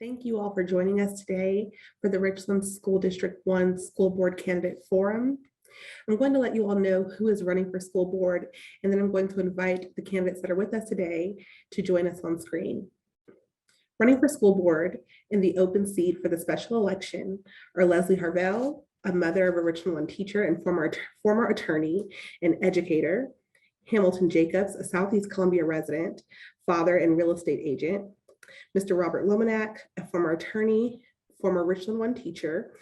Thank you all for joining us today for the Richland School District 1 School Board Candidate Forum. I'm going to let you all know who is running for school board, and then I'm going to invite the candidates that are with us today to join us on screen. Running for school board in the open seat for the special election are Leslie Harvell, a mother of a Richland 1 teacher and former attorney and educator; Hamilton Jacobs, a Southeast Columbia resident, father and real estate agent; Mr. Robert Lominack, a former attorney, former Richland 1 teacher,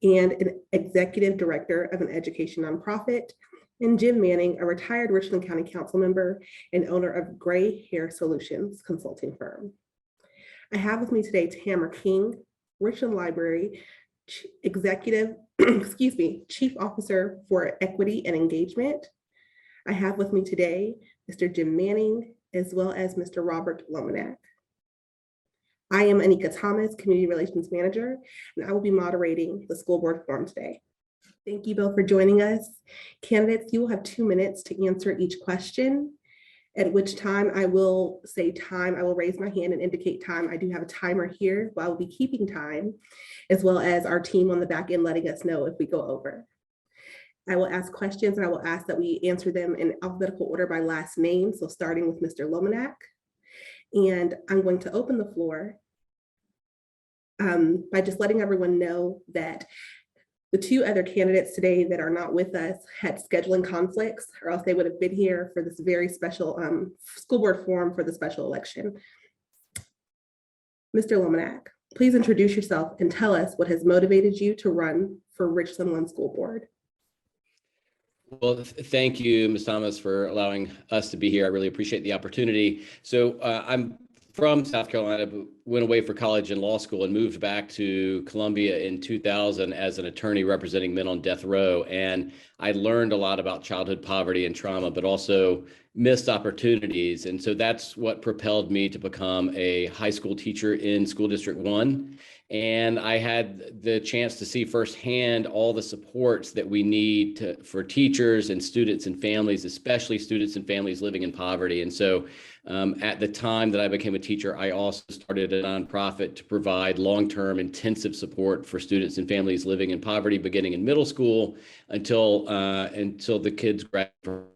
and an executive director of an education nonprofit; and Jim Manning, a retired Richland County Council Member and owner of Gray Hair Solutions consulting firm. I have with me today Tamara King, Richland Library Executive, Chief Officer for Equity and Engagement. I have with me today Mr. Jim Manning, as well as Mr. Robert Lominack. I am Anika Thomas, Community Relations Manager, and I will be moderating the school board forum today. Thank you both for joining us. Candidates, you will have 2 minutes to answer each question, at which time I will say time. I will raise my hand and indicate time. I do have a timer here, but I will be keeping time, as well as our team on the back end letting us know if we go over. I will ask questions, and I will ask that we answer them in alphabetical order by last name, so starting with Mr. Lominack. And I'm going to open the floor by just letting everyone know that the 2 other candidates today that are not with us had scheduling conflicts, or else they would have been here for this very special school board forum for the special election. Mr. Lominack, please introduce yourself and tell us what has motivated you to run for Richland 1 School Board. Well, thank you, Ms. Thomas, for allowing us to be here. I really appreciate the opportunity. So I'm from South Carolina, but went away for college and law school and moved back to Columbia in 2000 as an attorney representing men on death row. And I learned a lot about childhood poverty and trauma, but also missed opportunities. And so that's what propelled me to become a high school teacher in School District 1. And I had the chance to see firsthand all the supports that we need for teachers and students and families, especially students and families living in poverty. And so at the time that I became a teacher, I also started a nonprofit to provide long-term intensive support for students and families living in poverty, beginning in middle school until the kids graduate.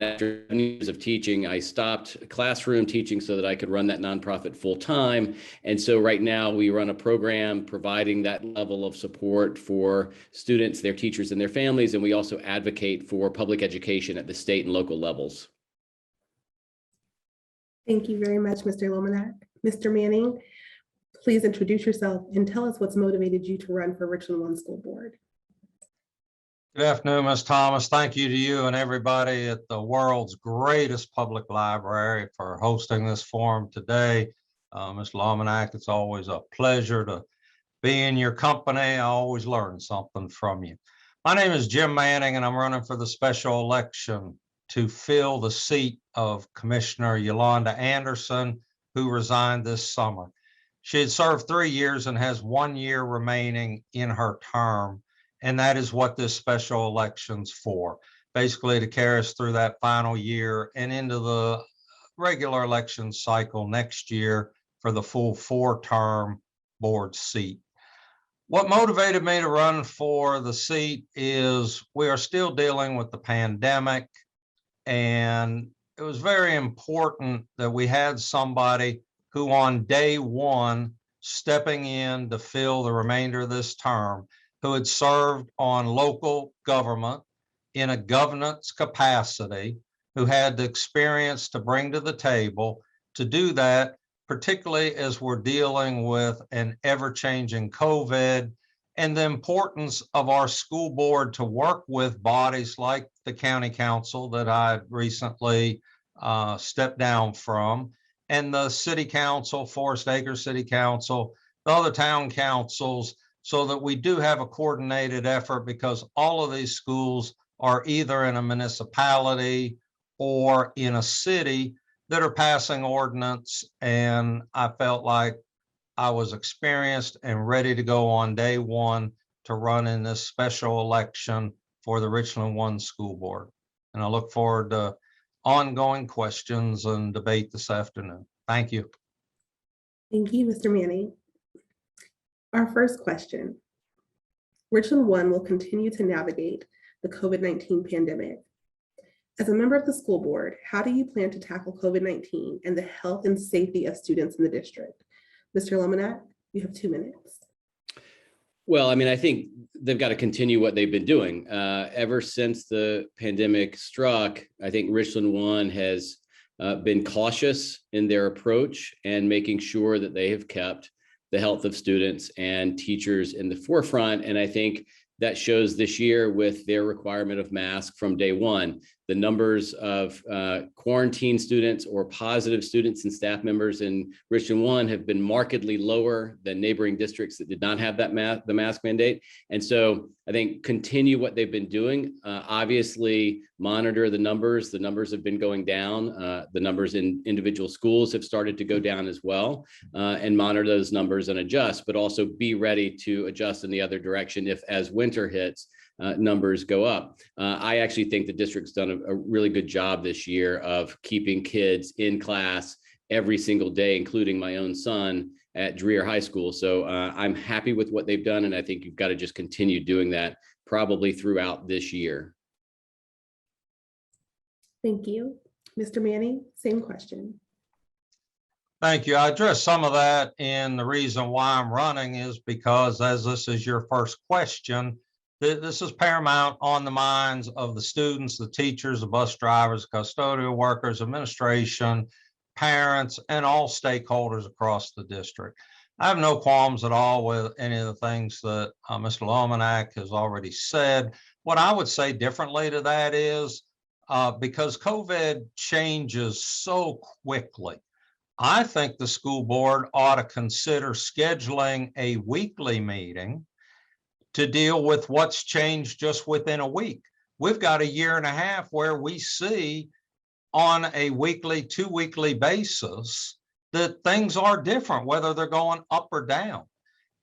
After 7 years of teaching, I stopped classroom teaching so that I could run that nonprofit full time. And so right now we run a program providing that level of support for students, their teachers, and their families. And we also advocate for public education at the state and local levels. Thank you very much, Mr. Lominack. Mr. Manning, please introduce yourself and tell us what's motivated you to run for Richland 1 School Board. Good afternoon, Ms. Thomas. Thank you to you and everybody at the world's greatest public library for hosting this forum today. Ms. Lominack, it's always a pleasure to be in your company. I always learn something from you. My name is Jim Manning, and I'm running for the special election to fill the seat of Commissioner Yolanda Anderson, who resigned this summer. She had served 3 years and has 1 year remaining in her term. And that is what this special election's for, basically to carry us through that final year and into the regular election cycle next year for the full 4-term board seat. What motivated me to run for the seat is we are still dealing with the pandemic, and it was very important that we had somebody who on day 1 stepping in to fill the remainder of this term, who had served on local government in a governance capacity, who had the experience to bring to the table to do that, particularly as we're dealing with an ever-changing COVID and the importance of our school board to work with bodies like the county council that I recently stepped down from, and the city council, Forest Acres City Council, the other town councils, so that we do have a coordinated effort, because all of these schools are either in a municipality or in a city that are passing ordinance. And I felt like I was experienced and ready to go on day 1 to run in this special election for the Richland 1 School Board. And I look forward to ongoing questions and debate this afternoon. Thank you. Thank you, Mr. Manning. Our first question. Richland One will continue to navigate the COVID-19 pandemic. As a member of the school board, how do you plan to tackle COVID-19 and the health and safety of students in the district? Mr. Lominack, you have 2 minutes. Well, I mean, I think they've got to continue what they've been doing. Ever since the pandemic struck, I think Richland One has been cautious in their approach and making sure that they have kept the health of students and teachers in the forefront. And I think that shows this year with their requirement of masks from day one. The numbers of quarantine students or positive students and staff members in Richland One have been markedly lower than neighboring districts that did not have that the mask mandate. And so I think continue what they've been doing. Obviously, monitor the numbers. The numbers have been going down. The numbers in individual schools have started to go down as well, and monitor those numbers and adjust, but also be ready to adjust in the other direction if, as winter hits, numbers go up. I actually think the district's done a really good job this year of keeping kids in class every single day, including my own son at Dreher High School. So I'm happy with what they've done, and I think you've got to just continue doing that probably throughout this year. Thank you. Mr. Manning, same question. Thank you. I addressed some of that, and the reason why I'm running is because, as this is your first question, this is paramount on the minds of the students, the teachers, the bus drivers, custodial workers, administration, parents, and all stakeholders across the district. I have no qualms at all with any of the things that Mr. Lominack has already said. What I would say differently to that is because COVID changes so quickly, I think the school board ought to consider scheduling a weekly meeting to deal with what's changed just within a week. We've got a year and a half where we see on a weekly, 2-weekly basis that things are different, whether they're going up or down.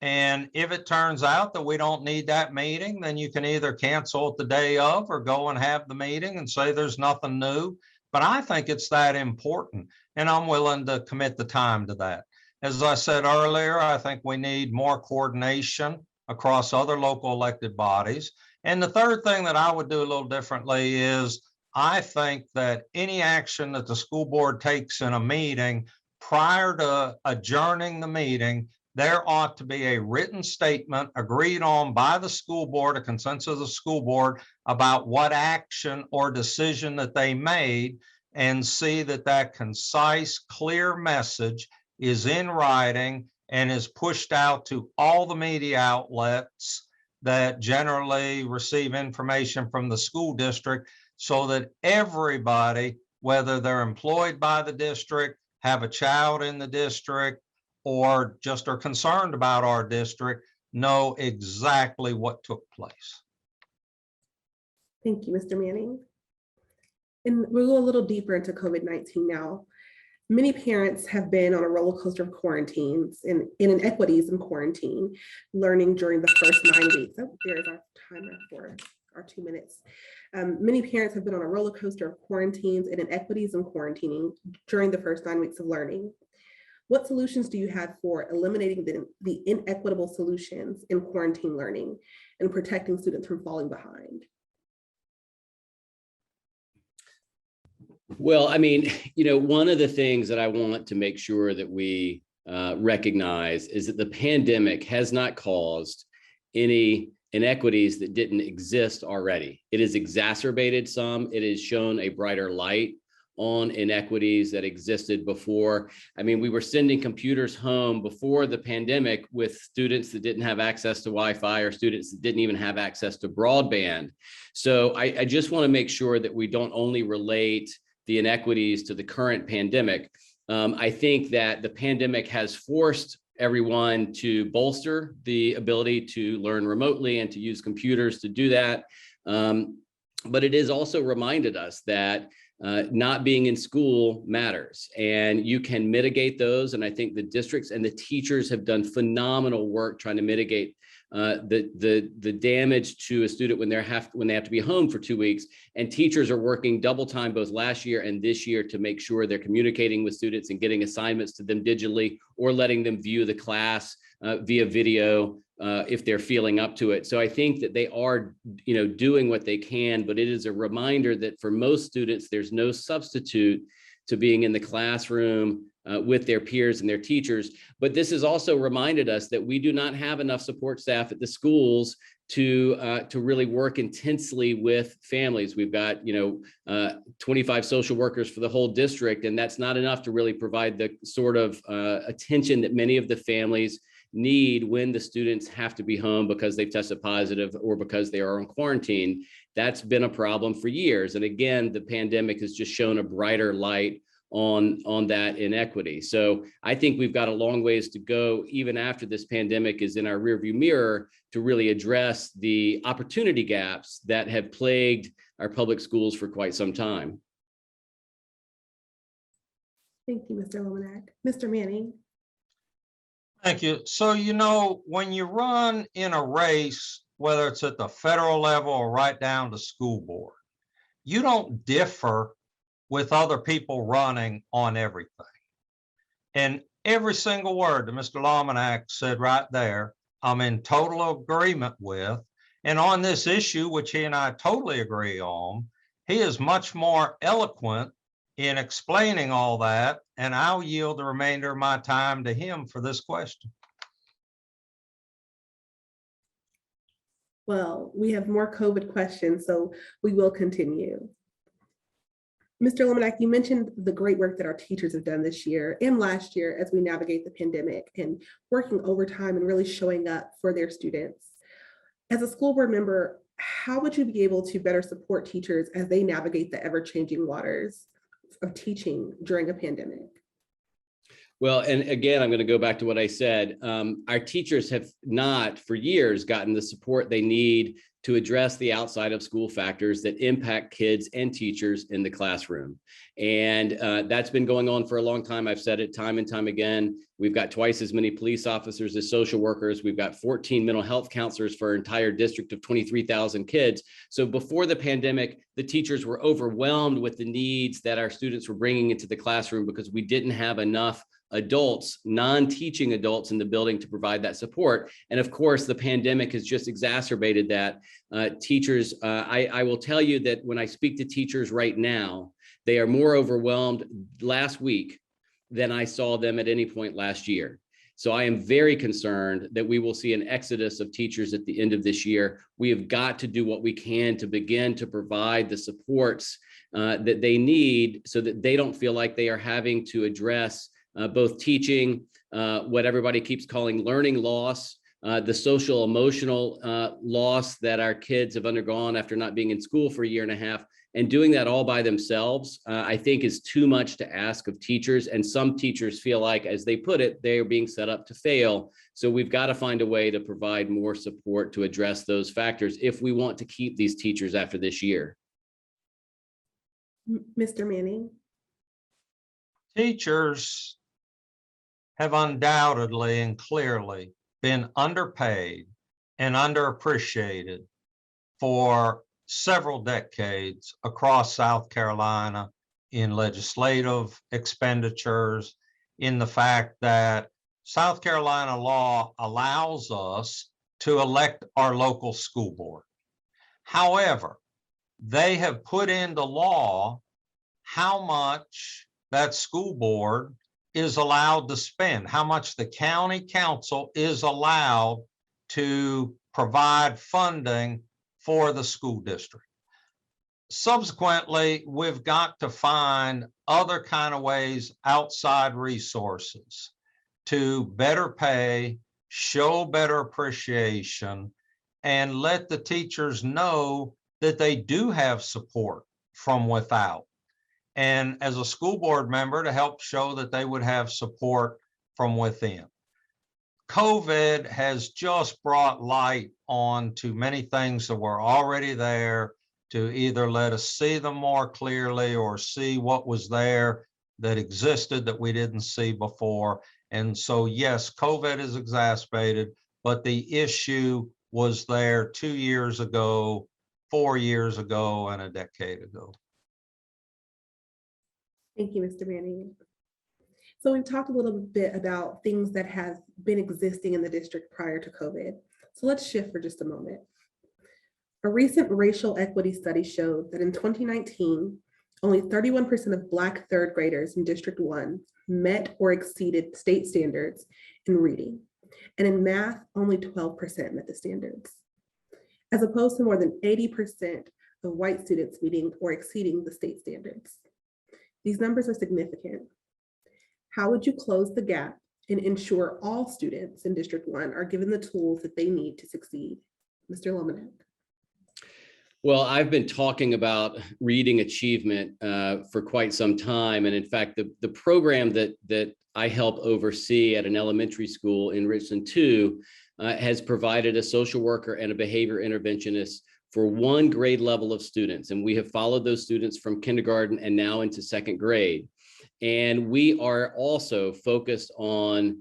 And if it turns out that we don't need that meeting, then you can either cancel it the day of or go and have the meeting and say there's nothing new. But I think it's that important, and I'm willing to commit the time to that. As I said earlier, I think we need more coordination across other local elected bodies. And the third thing that I would do a little differently is I think that any action that the school board takes in a meeting prior to adjourning the meeting, there ought to be a written statement agreed on by the school board, a consensus of the school board about what action or decision that they made, and see that that concise, clear message is in writing and is pushed out to all the media outlets that generally receive information from the school district, so that everybody, whether they're employed by the district, have a child in the district, or just are concerned about our district, know exactly what took place. Thank you, Mr. Manning. And we'll go a little deeper into COVID-19 now. Many parents have been on a roller coaster of quarantines and inequities in quarantine, learning during the first 9 weeks. Oh, there's our timer for our 2 minutes. Many parents have been on a roller coaster of quarantines and inequities in quarantining during the first 9 weeks of learning. What solutions do you have for eliminating the inequitable solutions in quarantine learning and protecting students from falling behind? Well, I mean, one of the things that I want to make sure that we recognize is that the pandemic has not caused any inequities that didn't exist already. It has exacerbated some. It has shown a brighter light on inequities that existed before. I mean, we were sending computers home before the pandemic with students that didn't have access to Wi-Fi or students that didn't even have access to broadband. So I just want to make sure that we don't only relate the inequities to the current pandemic. I think that the pandemic has forced everyone to bolster the ability to learn remotely and to use computers to do that. But it has also reminded us that not being in school matters, and you can mitigate those. And I think the districts and the teachers have done phenomenal work trying to mitigate the damage to a student when they have to be home for 2 weeks. And teachers are working double time both last year and this year to make sure they're communicating with students and getting assignments to them digitally, or letting them view the class via video if they're feeling up to it. So I think that they are, doing what they can, but it is a reminder that for most students, there's no substitute to being in the classroom with their peers and their teachers. But this has also reminded us that we do not have enough support staff at the schools to really work intensely with families. We've got 25 social workers for the whole district, and that's not enough to really provide the sort of attention that many of the families need when the students have to be home because they've tested positive or because they are on quarantine. That's been a problem for years. And again, the pandemic has just shown a brighter light on that inequity. So I think we've got a long ways to go, even after this pandemic is in our rearview mirror, to really address the opportunity gaps that have plagued our public schools for quite some time. Thank you, Mr. Lominack. Mr. Manning. Thank you. So, when you run in a race, whether it's at the federal level or right down to school board, you don't differ with other people running on everything. And every single word that Mr. Lominack said right there, I'm in total agreement with. And on this issue, which he and I totally agree on, he is much more eloquent in explaining all that, and I'll yield the remainder of my time to him for this question. Well, we have more COVID questions, so we will continue. Mr. Lominack, you mentioned the great work that our teachers have done this year and last year as we navigate the pandemic and working overtime and really showing up for their students. As a school board member, how would you be able to better support teachers as they navigate the ever-changing waters of teaching during a pandemic? Well, and again, I'm going to go back to what I said. Our teachers have not for years gotten the support they need to address the outside of school factors that impact kids and teachers in the classroom. And that's been going on for a long time. I've said it time and time again. We've got twice as many police officers as social workers. We've got 14 mental health counselors for an entire district of 23,000 kids. So before the pandemic, the teachers were overwhelmed with the needs that our students were bringing into the classroom because we didn't have enough adults, non-teaching adults in the building to provide that support. And of course, the pandemic has just exacerbated that. Teachers, I will tell you that when I speak to teachers right now, they are more overwhelmed last week than I saw them at any point last year. So I am very concerned that we will see an exodus of teachers at the end of this year. We have got to do what we can to begin to provide the supports that they need so that they don't feel like they are having to address both teaching, what everybody keeps calling learning loss, the social emotional loss that our kids have undergone after not being in school for a year and a half, and doing that all by themselves, I think is too much to ask of teachers. And some teachers feel like, as they put it, they are being set up to fail. So we've got to find a way to provide more support to address those factors if we want to keep these teachers after this year. Mr. Manning. Teachers have undoubtedly and clearly been underpaid and underappreciated for several decades across South Carolina in legislative expenditures, in the fact that South Carolina law allows us to elect our local school board. However, they have put into law how much that school board is allowed to spend, how much the county council is allowed to provide funding for the school district. Subsequently, we've got to find other kind of ways, outside resources, to better pay, show better appreciation, and let the teachers know that they do have support from without. And as a school board member, to help show that they would have support from within. COVID has just brought light on to many things that were already there, to either let us see them more clearly or see what was there that existed that we didn't see before. And so, yes, COVID is exacerbated, but the issue was there 2 years ago, 4 years ago, and a decade ago. Thank you, Mr. Manning. So we've talked a little bit about things that have been existing in the district prior to COVID. So let's shift for just a moment. A recent racial equity study showed that in 2019, only 31% of Black third graders in District 1 met or exceeded state standards in reading. And in math, only 12% met the standards, as opposed to more than 80% of white students meeting or exceeding the state standards. These numbers are significant. How would you close the gap and ensure all students in District 1 are given the tools that they need to succeed? Mr. Lominack. Well, I've been talking about reading achievement for quite some time. And in fact, the program that I help oversee at an elementary school in Richland 2 has provided a social worker and a behavior interventionist for one grade level of students. And we have followed those students from kindergarten and now into second grade. And we are also focused on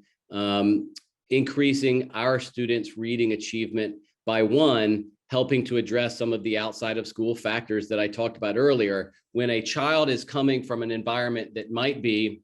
increasing our students' reading achievement by helping to address some of the outside of school factors that I talked about earlier. When a child is coming from an environment that might be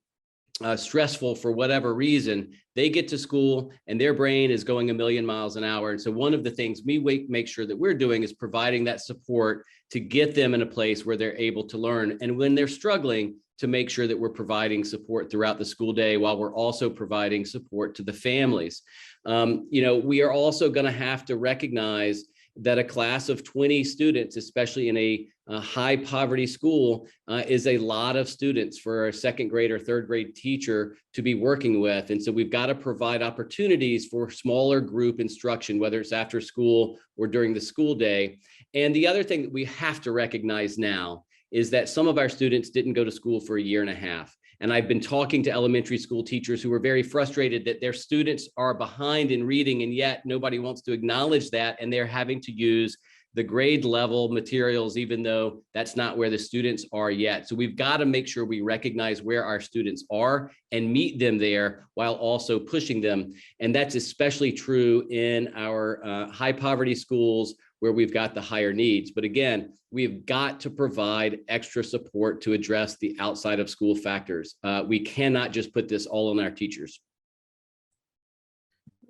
stressful for whatever reason, they get to school and their brain is going a million miles an hour. And so one of the things we make sure that we're doing is providing that support to get them in a place where they're able to learn. And when they're struggling, to make sure that we're providing support throughout the school day while we're also providing support to the families. We are also going to have to recognize that a class of 20 students, especially in a high poverty school, is a lot of students for a second grade or third grade teacher to be working with. And so we've got to provide opportunities for smaller group instruction, whether it's after school or during the school day. And the other thing that we have to recognize now is that some of our students didn't go to school for a year and a half. And I've been talking to elementary school teachers who are very frustrated that their students are behind in reading, and yet nobody wants to acknowledge that. And they're having to use the grade level materials, even though that's not where the students are yet. So we've got to make sure we recognize where our students are and meet them there while also pushing them. And that's especially true in our high poverty schools where we've got the higher needs. But again, we've got to provide extra support to address the outside of school factors. We cannot just put this all on our teachers.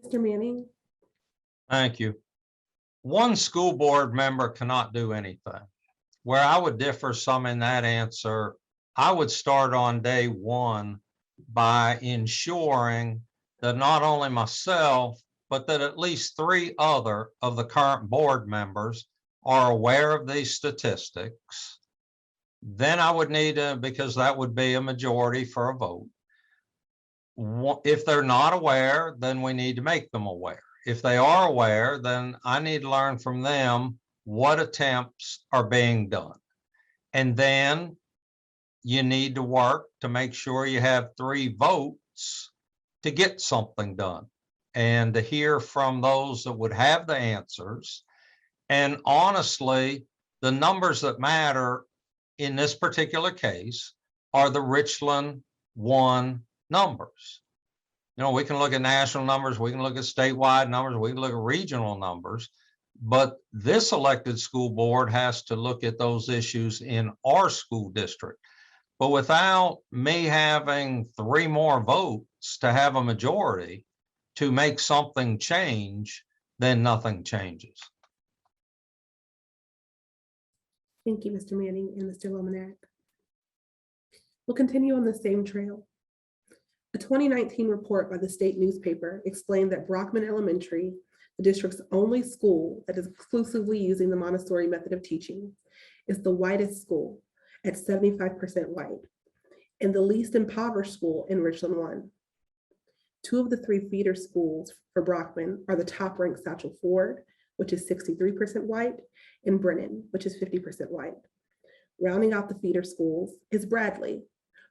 Mr. Manning. Thank you. One school board member cannot do anything. Where I would differ some in that answer, I would start on day one by ensuring that not only myself, but that at least 3 other of the current board members are aware of these statistics. Then I would need to, because that would be a majority for a vote. If they're not aware, then we need to make them aware. If they are aware, then I need to learn from them what attempts are being done. And then you need to work to make sure you have 3 votes to get something done, and to hear from those that would have the answers. And honestly, the numbers that matter in this particular case are the Richland 1 numbers. We can look at national numbers, we can look at statewide numbers, we can look at regional numbers, but this elected school board has to look at those issues in our school district. But without me having 3 more votes to have a majority to make something change, then nothing changes. Thank you, Mr. Manning and Mr. Lominack. We'll continue on the same trail. A 2019 report by the state newspaper explained that Brockman Elementary, the district's only school that is exclusively using the Montessori method of teaching, is the whitest school at 75% white, and the least impoverished school in Richland 1. 2 of the 3 feeder schools for Brockman are the top-ranked Satchel Ford, which is 63% white, and Brennan, which is 50% white. Rounding out the feeder schools is Bradley,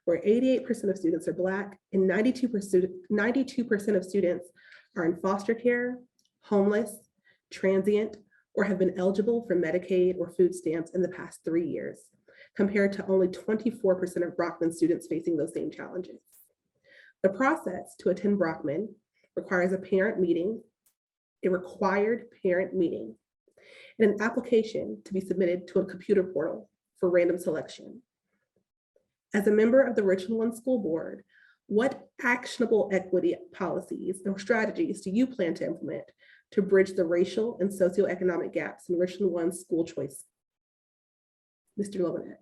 where 88% of students are Black and 92% of students are in foster care, homeless, transient, or have been eligible for Medicaid or food stamps in the past 3 years, compared to only 24% of Brockman students facing those same challenges. The process to attend Brockman requires a required parent meeting, and an application to be submitted to a computer portal for random selection. As a member of the Richland 1 School Board, What actionable equity policies or strategies do you plan to implement to bridge the racial and socioeconomic gaps in Richland One's school choice? Mr. Lominack.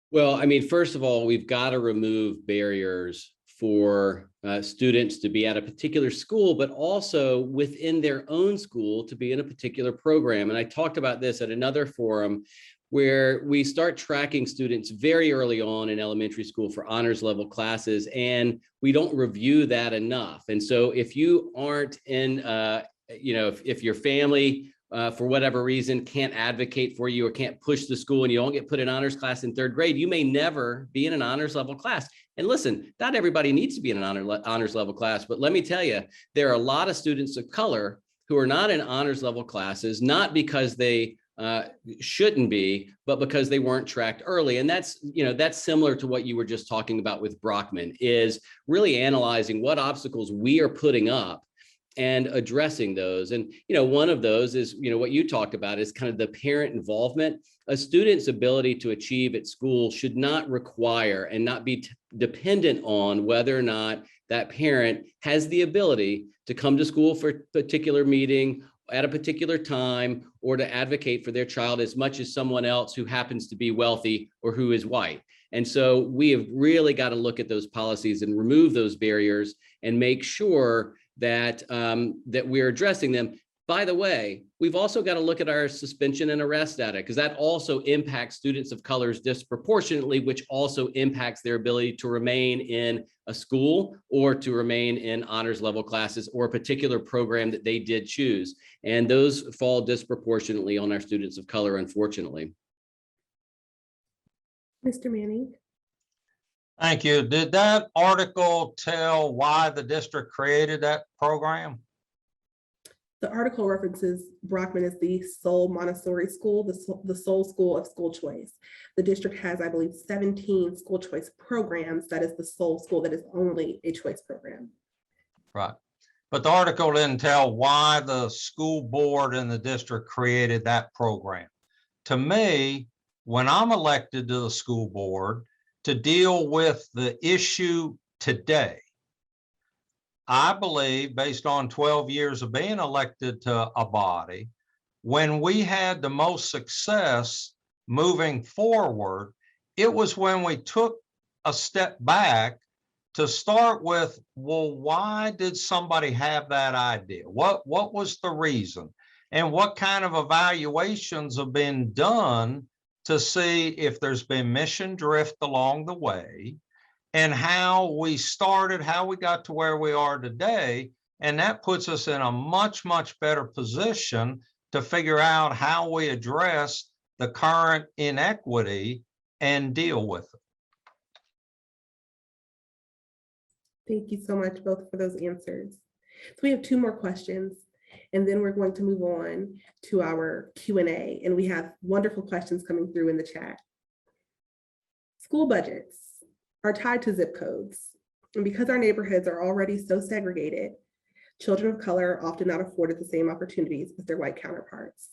Well, I mean, first of all, we've got to remove barriers for students to be at a particular school, but also within their own school to be in a particular program. And I talked about this at another forum where we start tracking students very early on in elementary school for honors level classes, and we don't review that enough. And so if you aren't in, if your family, for whatever reason, can't advocate for you or can't push the school and you don't get put in honors class in 3rd grade, you may never be in an honors level class. And listen, not everybody needs to be in an honors level class, but let me tell you, there are a lot of students of color who are not in honors level classes, not because they shouldn't be, but because they weren't tracked early. And that's similar to what you were just talking about with Brockman, is really analyzing what obstacles we are putting up and addressing those. And, one of those is, what you talked about is kind of the parent involvement. A student's ability to achieve at school should not require and not be dependent on whether or not that parent has the ability to come to school for a particular meeting at a particular time, or to advocate for their child as much as someone else who happens to be wealthy or who is white. And so we have really got to look at those policies and remove those barriers and make sure that that we're addressing them. By the way, we've also got to look at our suspension and arrest data, because that also impacts students of colors disproportionately, which also impacts their ability to remain in a school or to remain in honors level classes or a particular program that they did choose. And those fall disproportionately on our students of color, unfortunately. Mr. Manning. Thank you. Did that article tell why the district created that program? The article references Brockman as the sole Montessori school, the sole school of school choice. The district has, I believe, 17 school choice programs. That is the sole school that is only a choice program. Right. But the article didn't tell why the school board and the district created that program. To me, when I'm elected to the school board to deal with the issue today, I believe, based on 12 years of being elected to a body, when we had the most success moving forward, it was when we took a step back to start with, well, why did somebody have that idea? What was the reason? And what kind of evaluations have been done to see if there's been mission drift along the way, and how we started, how we got to where we are today. And that puts us in a much, much better position to figure out how we address the current inequity and deal with it. Thank you so much both for those answers. So we have 2 more questions, and then we're going to move on to our Q&A, and we have wonderful questions coming through in the chat. School budgets are tied to zip codes. And because our neighborhoods are already so segregated, children of color are often not afforded the same opportunities as their white counterparts.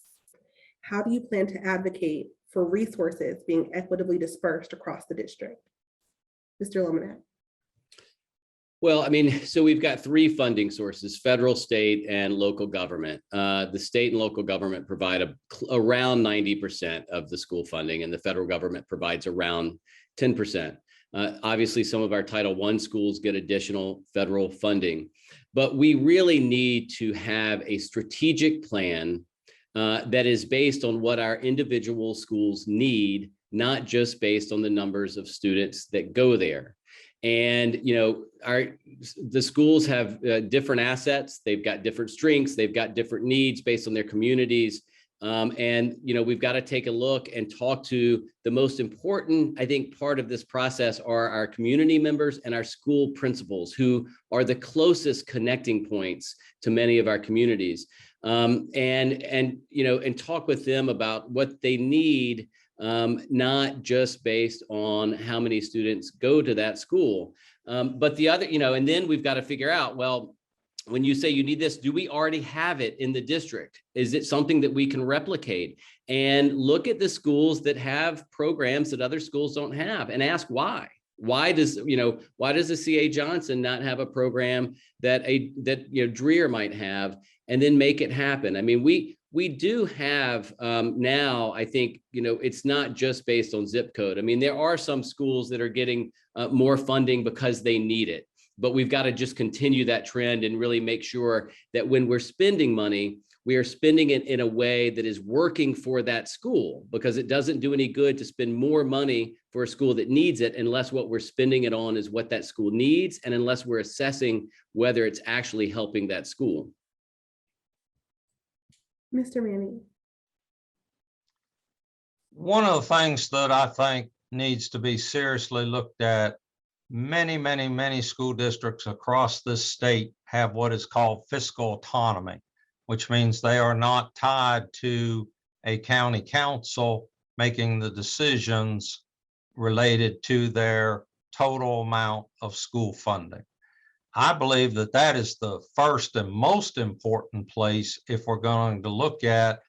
How do you plan to advocate for resources being equitably dispersed across the district? Mr. Lominack. Well, I mean, so we've got 3 funding sources: federal, state, and local government. The state and local government provide around 90% of the school funding, and the federal government provides around 10%. Obviously, some of our Title I schools get additional federal funding, but we really need to have a strategic plan that is based on what our individual schools need, not just based on the numbers of students that go there. And, the schools have different assets. They've got different strengths. They've got different needs based on their communities. And we've got to take a look and talk to the most important, I think, part of this process are our community members and our school principals, who are the closest connecting points to many of our communities. And talk with them about what they need, not just based on how many students go to that school. But the other, and then we've got to figure out, well, when you say you need this, do we already have it in the district? Is it something that we can replicate? And look at the schools that have programs that other schools don't have and ask why. Why does the CA Johnson not have a program that Dreher might have, and then make it happen? I mean, we do have now, I think, it's not just based on zip code. I mean, there are some schools that are getting more funding because they need it, but we've got to just continue that trend and really make sure that when we're spending money, we are spending it in a way that is working for that school, because it doesn't do any good to spend more money for a school that needs it unless what we're spending it on is what that school needs, and unless we're assessing whether it's actually helping that school. Mr. Manning. One of the things that I think needs to be seriously looked at, many school districts across this state have what is called fiscal autonomy, which means they are not tied to a county council making the decisions related to their total amount of school funding. I believe that that is the first and most important place if we're going to look at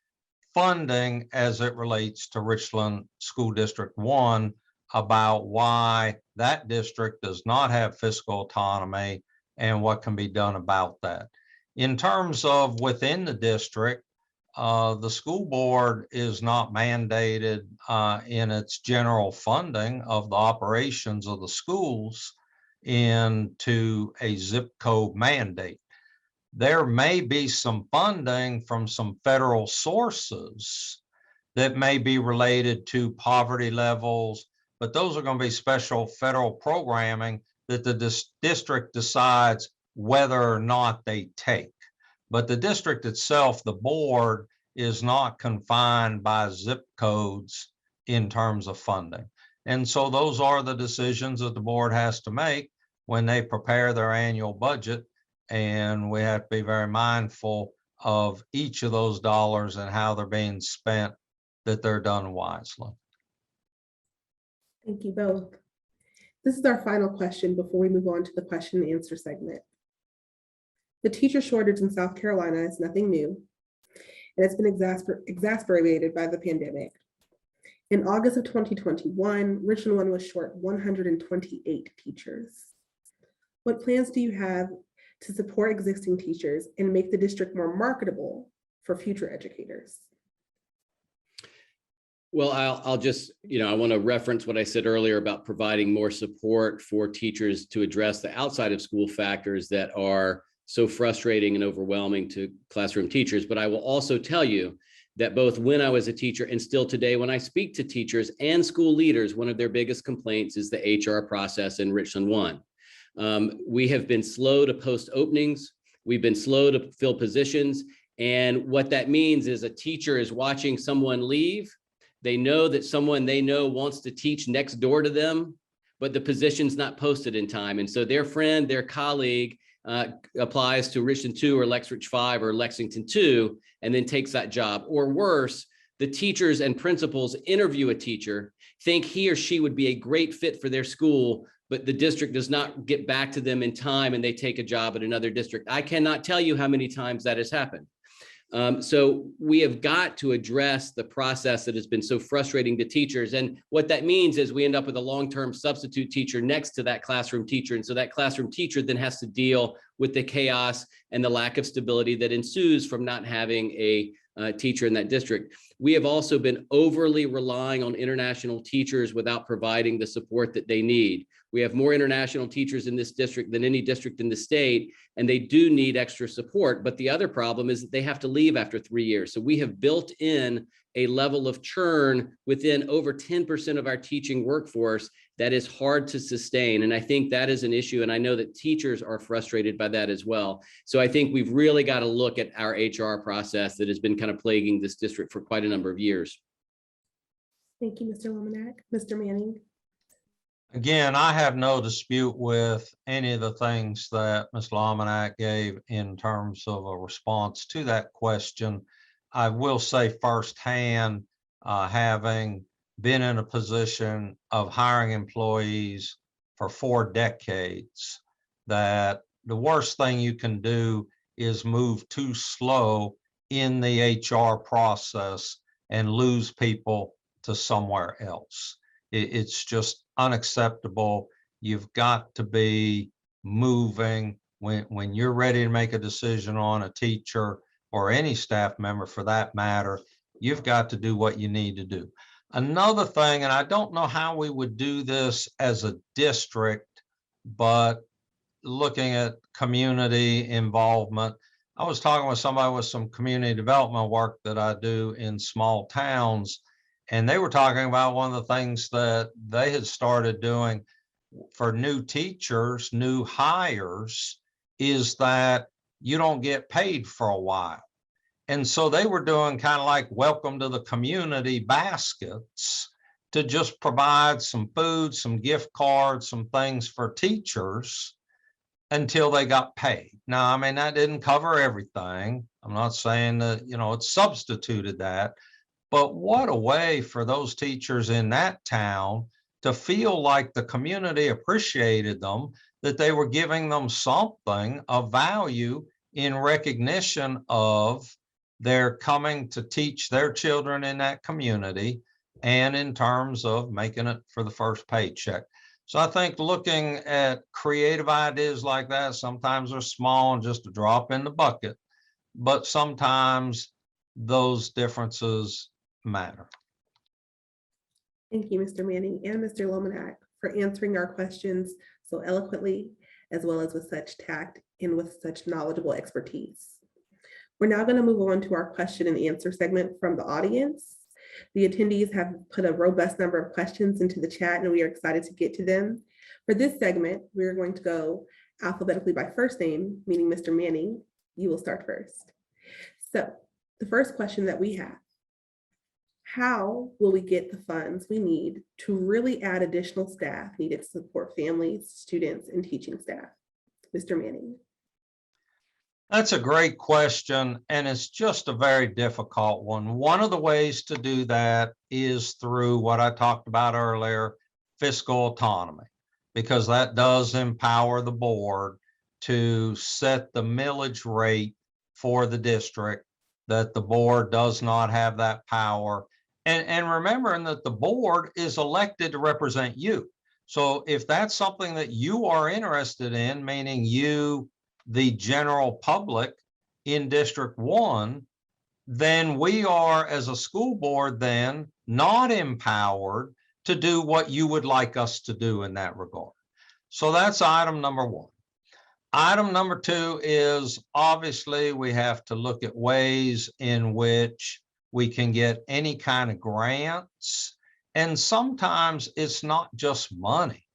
funding as it relates to Richland School District 1, about why that district does not have fiscal autonomy and what can be done about that. In terms of within the district, the school board is not mandated in its general funding of the operations of the schools into a zip code mandate. There may be some funding from some federal sources that may be related to poverty levels, but those are going to be special federal programming that the district decides whether or not they take. But the district itself, the board, is not confined by zip codes in terms of funding. And so those are the decisions that the board has to make when they prepare their annual budget. And we have to be very mindful of each of those dollars and how they're being spent, that they're done wisely. Thank you both. This is our final question before we move on to the question and answer segment. The teacher shortage in South Carolina is nothing new, and it's been exacerbated by the pandemic. In August of 2021, Richland 1 was short 128 teachers. What plans do you have to support existing teachers and make the district more marketable for future educators? Well, I'll just, I want to reference what I said earlier about providing more support for teachers to address the outside of school factors that are so frustrating and overwhelming to classroom teachers. But I will also tell you that both when I was a teacher and still today, when I speak to teachers and school leaders, one of their biggest complaints is the HR process in Richland 1. We have been slow to post openings. We've been slow to fill positions. And what that means is a teacher is watching someone leave. They know that someone they know wants to teach next door to them, but the position's not posted in time. And so their friend, their colleague applies to Richland 2 or Lexington 5 or Lexington 2, and then takes that job. Or worse, the teachers and principals interview a teacher, think he or she would be a great fit for their school, but the district does not get back to them in time and they take a job at another district. I cannot tell you how many times that has happened. So we have got to address the process that has been so frustrating to teachers. And what that means is we end up with a long-term substitute teacher next to that classroom teacher. And so that classroom teacher then has to deal with the chaos and the lack of stability that ensues from not having a teacher in that district. We have also been overly relying on international teachers without providing the support that they need. We have more international teachers in this district than any district in the state, and they do need extra support. But the other problem is that they have to leave after 3 years. So we have built in a level of churn within over 10% of our teaching workforce that is hard to sustain. And I think that is an issue. And I know that teachers are frustrated by that as well. So I think we've really got to look at our HR process that has been kind of plaguing this district for quite a number of years. Thank you, Mr. Lominack. Mr. Manning. Again, I have no dispute with any of the things that Ms. Lominack gave in terms of a response to that question. I will say firsthand, having been in a position of hiring employees for 4 decades, that the worst thing you can do is move too slow in the HR process and lose people to somewhere else. It's just unacceptable. you've got to be moving when you're ready to make a decision on a teacher or any staff member for that matter. You've got to do what you need to do. Another thing, and I don't know how we would do this as a district, but looking at community involvement, I was talking with somebody with some community development work that I do in small towns, and they were talking about one of the things that they had started doing for new teachers, new hires, is that you don't get paid for a while. And so they were doing kind of like welcome to the community baskets to just provide some food, some gift cards, some things for teachers until they got paid. Now, I mean, that didn't cover everything. I'm not saying that, it substituted that, but what a way for those teachers in that town to feel like the community appreciated them, that they were giving them something of value in recognition of their coming to teach their children in that community, and in terms of making it for the first paycheck. So I think looking at creative ideas like that, sometimes they're small and just a drop in the bucket, but sometimes those differences matter. Thank you, Mr. Manning and Mr. Lominack, for answering our questions so eloquently, as well as with such tact and with such knowledgeable expertise. We're now going to move on to our question and answer segment from the audience. The attendees have put a robust number of questions into the chat, and we are excited to get to them. For this segment, we're going to go alphabetically by first name, meaning Mr. Manning. You will start first. So the first question that we have: how will we get the funds we need to really add additional staff needed to support families, students, and teaching staff? Mr. Manning. That's a great question, and it's just a very difficult one. One of the ways to do that is through what I talked about earlier, fiscal autonomy, because that does empower the board to set the millage rate for the district, that the board does not have that power. And remembering that the board is elected to represent you. So if that's something that you are interested in, meaning you, the general public in District 1, then we are, as a school board, then not empowered to do what you would like us to do in that regard. So that's item number one. Item number two is, obviously we have to look at ways in which we can get any kind of grants. And sometimes it's not just money.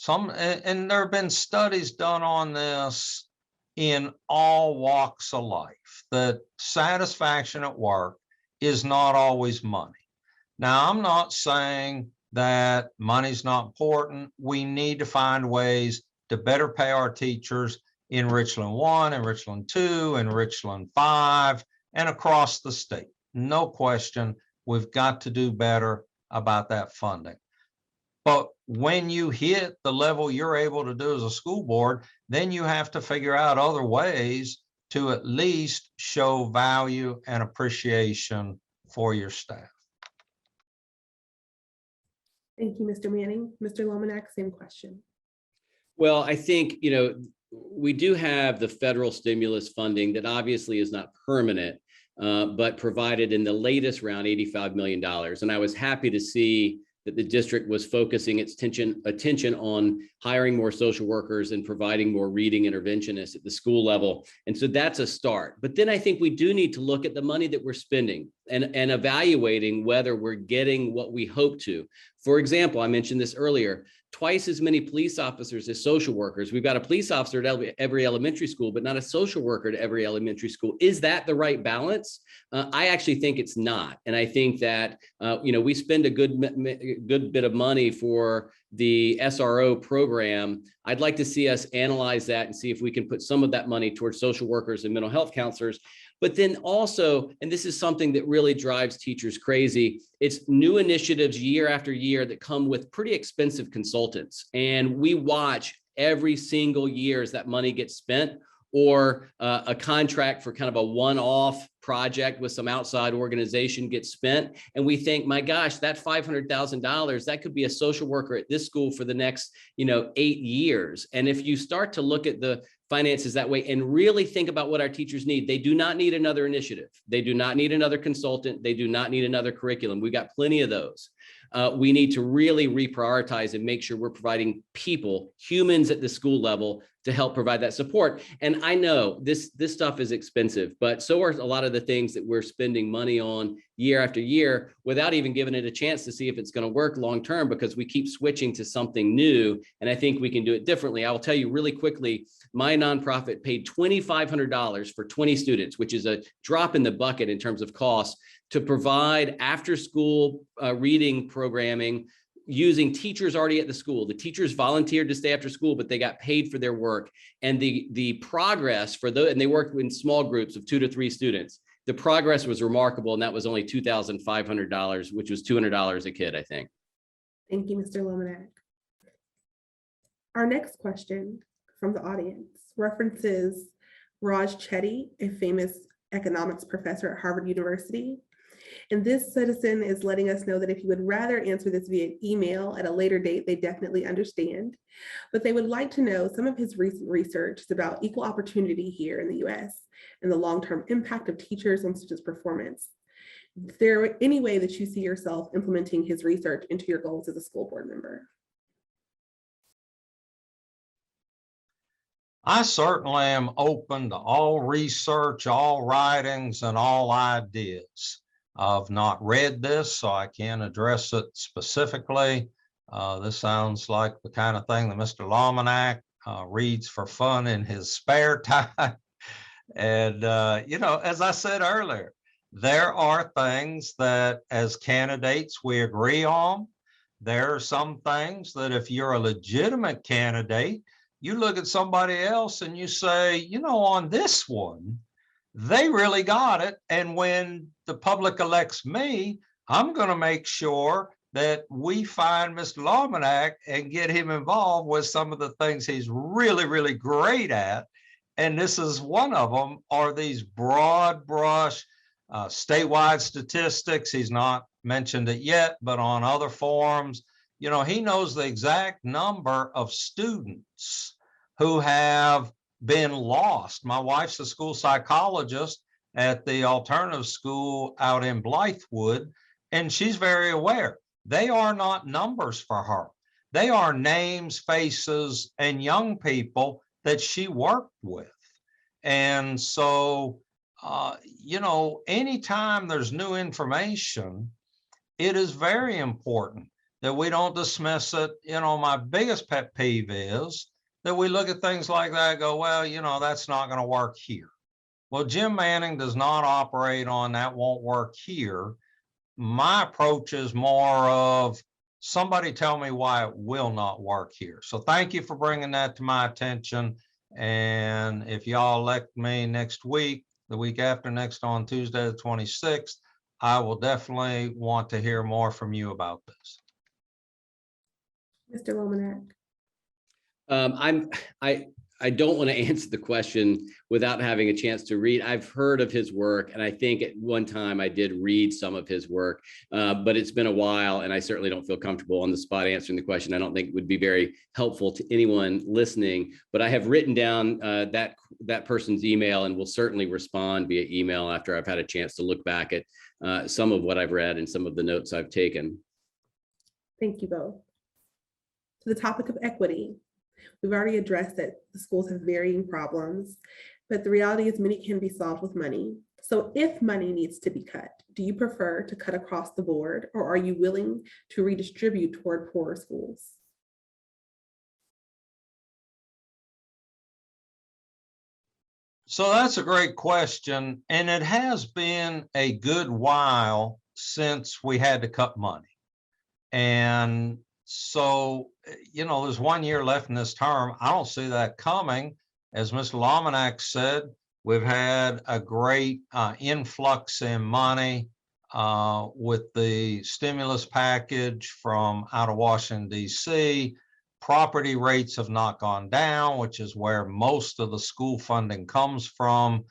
And there have been studies done on this in all walks of life, that satisfaction at work is not always money. Now, I'm not saying that money's not important. We need to find ways to better pay our teachers in Richland 1 and Richland 2 and Richland 5 and across the state. No question, we've got to do better about that funding. But when you hit the level you're able to do as a school board, then you have to figure out other ways to at least show value and appreciation for your staff. Thank you, Mr. Manning. Mr. Lominack, same question. Well, I think, we do have the federal stimulus funding that obviously is not permanent, but provided in the latest round $85 million. And I was happy to see that the district was focusing its attention on hiring more social workers and providing more reading interventionists at the school level. And so that's a start. But then I think we do need to look at the money that we're spending and evaluating whether we're getting what we hope to. For example, I mentioned this earlier, twice as many police officers as social workers. We've got a police officer at every elementary school, but not a social worker at every elementary school. Is that the right balance? I actually think it's not. And I think that, we spend a good bit of money for the SRO program. I'd like to see us analyze that and see if we can put some of that money towards social workers and mental health counselors. But then also, and this is something that really drives teachers crazy, it's new initiatives year after year that come with pretty expensive consultants. And we watch every single year as that money gets spent, or a contract for kind of a one-off project with some outside organization gets spent. And we think, my gosh, that $500,000, that could be a social worker at this school for the next, 8 years. And if you start to look at the finances that way and really think about what our teachers need, they do not need another initiative. They do not need another consultant. They do not need another curriculum. We've got plenty of those. We need to really reprioritize and make sure we're providing people, humans at the school level, to help provide that support. And I know this stuff is expensive, but so are a lot of the things that we're spending money on year after year without even giving it a chance to see if it's going to work long term, because we keep switching to something new. And I think we can do it differently. I will tell you really quickly, my nonprofit paid $2,500 for 20 students, which is a drop in the bucket in terms of cost, to provide after school reading programming using teachers already at the school. The teachers volunteered to stay after school, but they got paid for their work. And the progress for those, and they worked in small groups of 2 to 3 students. The progress was remarkable. And that was only $2,500, which was $200 a kid, I think. Thank you, Mr. Lominack. Our next question from the audience references Raj Chetty, a famous economics professor at Harvard University. And this citizen is letting us know that if you would rather answer this via email at a later date, they definitely understand. But they would like to know some of his recent research about equal opportunity here in the US and the long-term impact of teachers on students' performance. Is there any way that you see yourself implementing his research into your goals as a school board member? I certainly am open to all research, all writings, and all ideas. I've not read this, so I can't address it specifically. This sounds like the kind of thing that Mr. Lominack reads for fun in his spare time. And, as I said earlier, there are things that as candidates we agree on. There are some things that if you're a legitimate candidate, you look at somebody else and you say, on this one, they really got it. And when the public elects me, I'm going to make sure that we find Mr. Lominack and get him involved with some of the things he's really, really great at. And this is one of them, are these broad brush statewide statistics. He's not mentioned it yet, but on other forums, he knows the exact number of students who have been lost. My wife's a school psychologist at the alternative school out in Blythewood, and she's very aware. They are not numbers for her. They are names, faces, and young people that she worked with. And so, anytime there's new information, it is very important that we don't dismiss it. My biggest pet peeve is that we look at things like that and go, well, that's not going to work here. Well, Jim Manning does not operate on that won't work here. My approach is more of somebody tell me why it will not work here. So thank you for bringing that to my attention. And if y'all elect me next week, the week after next on Tuesday, the 26th, I will definitely want to hear more from you about this. Mr. Lominack. I don't want to answer the question without having a chance to read. I've heard of his work, and I think at one time I did read some of his work, but it's been a while, and I certainly don't feel comfortable on the spot answering the question. I don't think it would be very helpful to anyone listening, but I have written down that person's email and will certainly respond via email after I've had a chance to look back at some of what I've read and some of the notes I've taken. Thank you both. To the topic of equity, we've already addressed that the schools have varying problems, but the reality is many can be solved with money. So if money needs to be cut, do you prefer to cut across the board, or are you willing to redistribute toward poorer schools? So that's a great question. And it has been a good while since we had to cut money. And so, there's 1 year left in this term. I don't see that coming. As Mr. Lominack said, we've had a great influx in money with the stimulus package from out of Washington, D.C., property rates have not gone down, which is where most of the school funding comes from.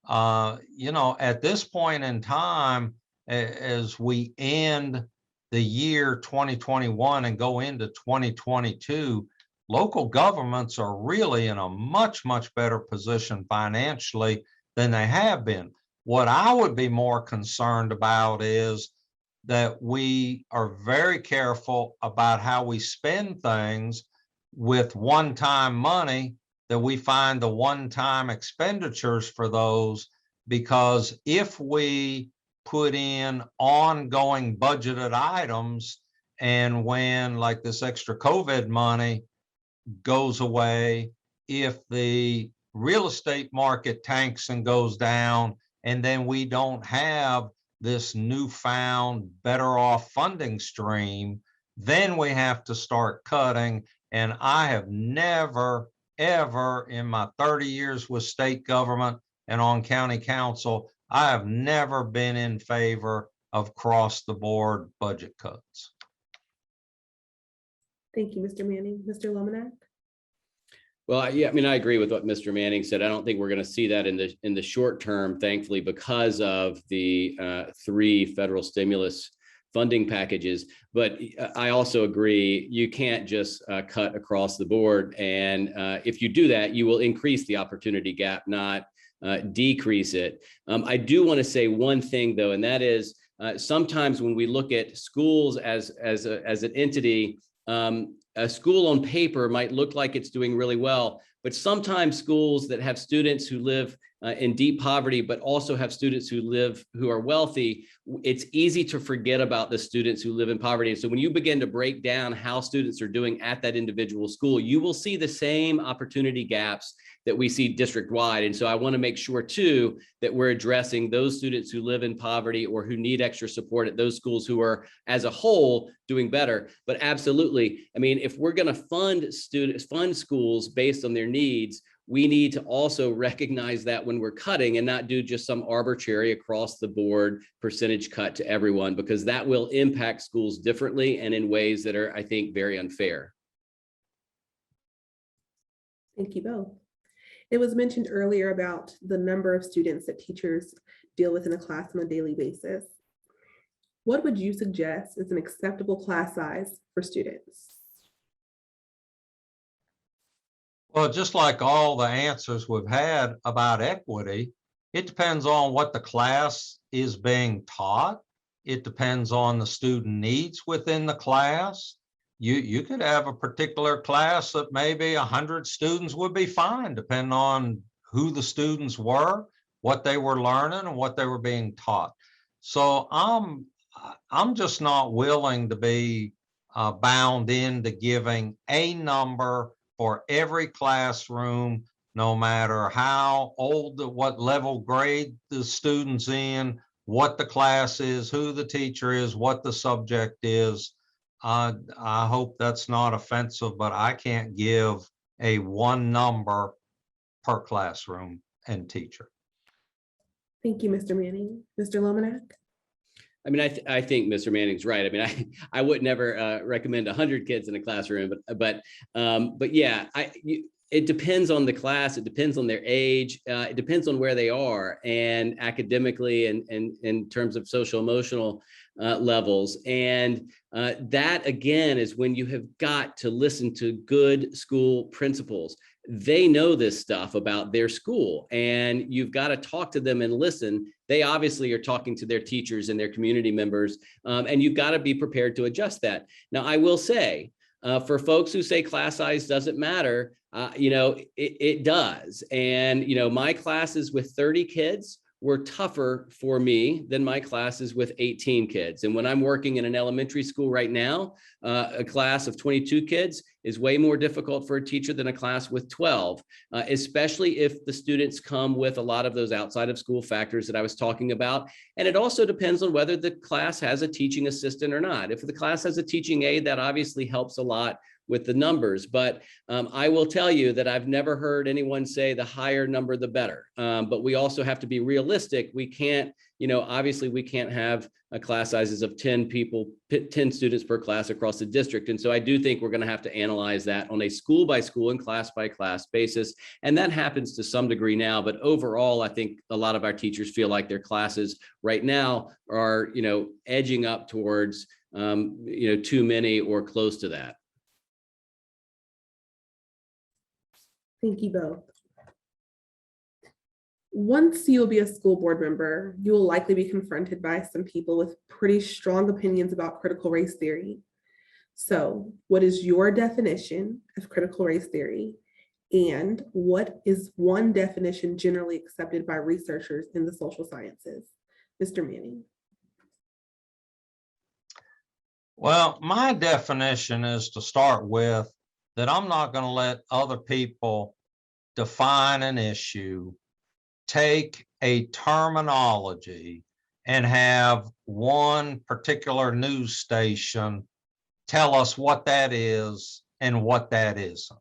You know, at this point in time, as we end the year 2021 and go into 2022, local governments are really in a much, much better position financially than they have been. What I would be more concerned about is that we are very careful about how we spend things with one-time money, that we find the one-time expenditures for those, because if we put in ongoing budgeted items, and when like this extra COVID money goes away, if the real estate market tanks and goes down, and then we don't have this newfound better off funding stream, then we have to start cutting. And I have never, ever in my 30 years with state government and on county council, I have never been in favor of cross the board budget cuts. Thank you, Mr. Manning. Mr. Lominack? Well, yeah, I mean, I agree with what Mr. Manning said. I don't think we're going to see that in the short term, thankfully, because of the 3 federal stimulus funding packages. But I also agree, you can't just cut across the board. And if you do that, you will increase the opportunity gap, not decrease it. I do want to say one thing, though, and that is sometimes when we look at schools as an entity, a school on paper might look like it's doing really well, but sometimes schools that have students who live in deep poverty, but also have students who are wealthy, it's easy to forget about the students who live in poverty. And so when you begin to break down how students are doing at that individual school, you will see the same opportunity gaps that we see district-wide. And so I want to make sure too that we're addressing those students who live in poverty or who need extra support at those schools who are as a whole doing better. But absolutely, I mean, if we're going to fund schools based on their needs, we need to also recognize that when we're cutting and not do just some arbitrary across the board percentage cut to everyone, because that will impact schools differently and in ways that are, I think, very unfair. Thank you both. It was mentioned earlier about the number of students that teachers deal with in a class on a daily basis. What would you suggest is an acceptable class size for students? Well, just like all the answers we've had about equity, it depends on what the class is being taught. It depends on the student needs within the class. You could have a particular class that maybe 100 students would be fine, depending on who the students were, what they were learning, and what they were being taught. So I'm just not willing to be bound into giving a number for every classroom, no matter how old, what level grade the student's in, what the class is, who the teacher is, what the subject is. I hope that's not offensive, but I can't give a one number per classroom and teacher. Thank you, Mr. Manning. Mr. Lominack? I mean, I think Mr. Manning's right. I mean, I would never recommend 100 kids in a classroom, but yeah, it depends on the class. It depends on their age. It depends on where they are and academically and in terms of social emotional levels. And that again is when you have got to listen to good school principals. They know this stuff about their school, and you've got to talk to them and listen. They obviously are talking to their teachers and their community members, and you've got to be prepared to adjust that. Now, I will say, for folks who say class size doesn't matter, it does. And, my classes with 30 kids were tougher for me than my classes with 18 kids. And when I'm working in an elementary school right now, a class of 22 kids is way more difficult for a teacher than a class with 12, especially if the students come with a lot of those outside of school factors that I was talking about. And it also depends on whether the class has a teaching assistant or not. If the class has a teaching aide, that obviously helps a lot with the numbers, but I will tell you that I've never heard anyone say the higher number, the better. But we also have to be realistic. We can't, obviously we can't have class sizes of 10 people, 10 students per class across the district. And so I do think we're going to have to analyze that on a school by school and class by class basis. And that happens to some degree now, but overall, I think a lot of our teachers feel like their classes right now are, edging up towards, too many or close to that. Thank you both. Once you will be a school board member, you will likely be confronted by some people with pretty strong opinions about critical race theory. So, what is your definition of critical race theory? And what is one definition generally accepted by researchers in the social sciences? Mr. Manning. Well, my definition is to start with that I'm not going to let other people define an issue, take a terminology, and have one particular news station tell us what that is and what that isn't.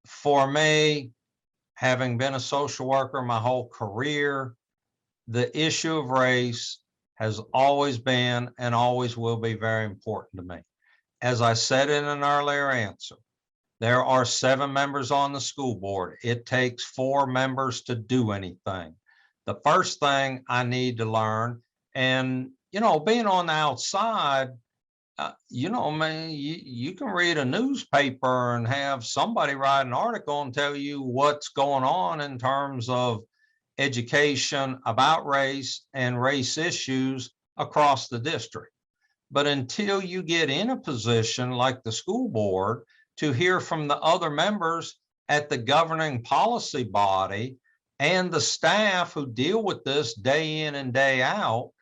For me, having been a social worker my whole career, the issue of race has always been and always will be very important to me. As I said in an earlier answer, there are 7 members on the school board. It takes 4 members to do anything. The first thing I need to learn, and being on the outside, you can read a newspaper and have somebody write an article and tell you what's going on in terms of education about race and race issues across the district. But until you get in a position like the school board to hear from the other members at the governing policy body and the staff who deal with this day in and day out,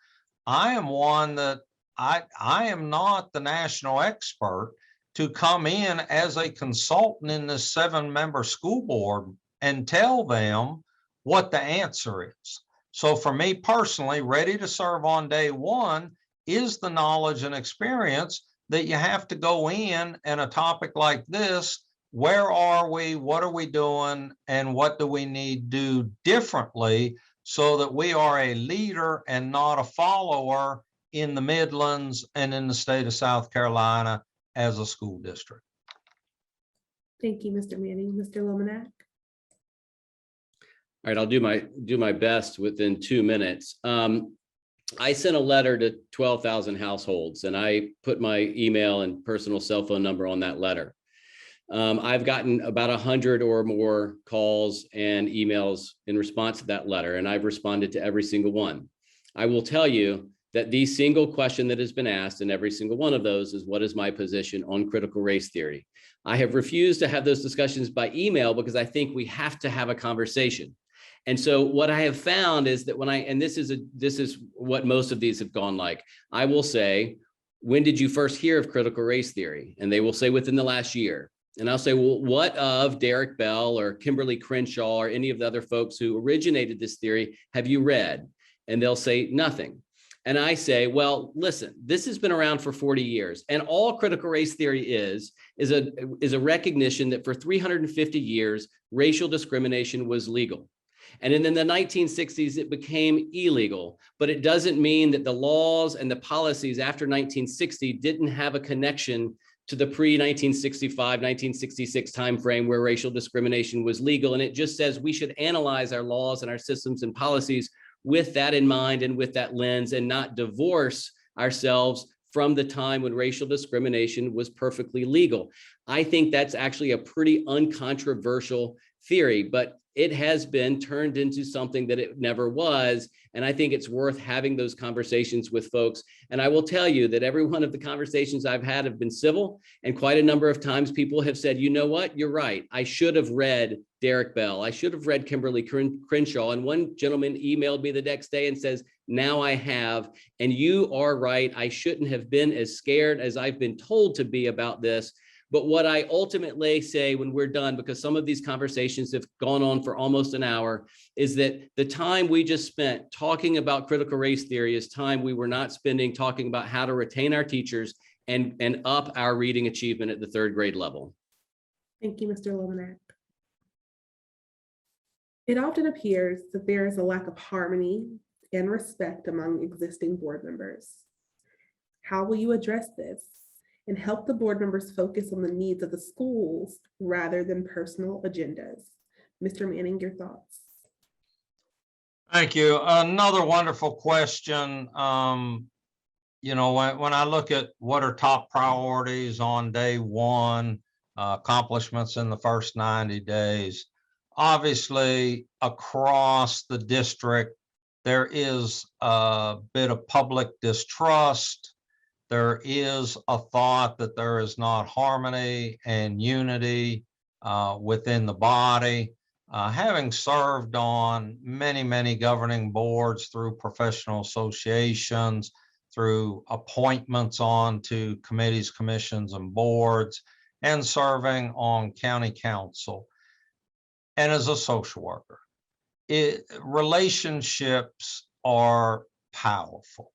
I am one that I am not the national expert to come in as a consultant in this 7-member school board and tell them what the answer is. So for me personally, ready to serve on day one is the knowledge and experience that you have to go in a topic like this. Where are we? What are we doing? And what do we need to do differently so that we are a leader and not a follower in the Midlands and in the state of South Carolina as a school district? Thank you, Mr. Manning. Mr. Lominack. All right, I'll do my best within 2 minutes. I sent a letter to 12,000 households, and I put my email and personal cell phone number on that letter. I've gotten about 100 or more calls and emails in response to that letter, and I've responded to every single one. I will tell you that the single question that has been asked in every single one of those is, what is my position on critical race theory? I have refused to have those discussions by email because I think we have to have a conversation. And so what I have found is that this is what most of these have gone like, I will say, when did you first hear of critical race theory? And they will say within the last year. And I'll say, well, what of Derek Bell or Kimberly Crenshaw or any of the other folks who originated this theory have you read? And they'll say nothing. And I say, well, listen, this has been around for 40 years. And all critical race theory is a recognition that for 350 years, racial discrimination was legal. And in the 1960s, it became illegal, but it doesn't mean that the laws and the policies after 1960 didn't have a connection to the pre-1965, 1966 timeframe where racial discrimination was legal. And it just says we should analyze our laws and our systems and policies with that in mind and with that lens, and not divorce ourselves from the time when racial discrimination was perfectly legal. I think that's actually a pretty uncontroversial theory, but it has been turned into something that it never was. And I think it's worth having those conversations with folks. And I will tell you that every one of the conversations I've had have been civil, and quite a number of times people have said, you know what, you're right. I should have read Derek Bell. I should have read Kimberly Crenshaw. And one gentleman emailed me the next day and says, now I have, and you are right. I shouldn't have been as scared as I've been told to be about this. But what I ultimately say when we're done, because some of these conversations have gone on for almost an hour, is that the time we just spent talking about critical race theory is time we were not spending talking about how to retain our teachers and up our reading achievement at the third grade level. Thank you, Mr. Lominack. It often appears that there is a lack of harmony and respect among existing board members. How will you address this and help the board members focus on the needs of the schools rather than personal agendas? Mr. Manning, your thoughts? Thank you. Another wonderful question. You know, when I look at what are top priorities on day one, accomplishments in the first 90 days, obviously across the district, there is a bit of public distrust. There is a thought that there is not harmony and unity within the body. Having served on many, many governing boards through professional associations, through appointments on to committees, commissions, and boards, and serving on county council, and as a social worker, relationships are powerful.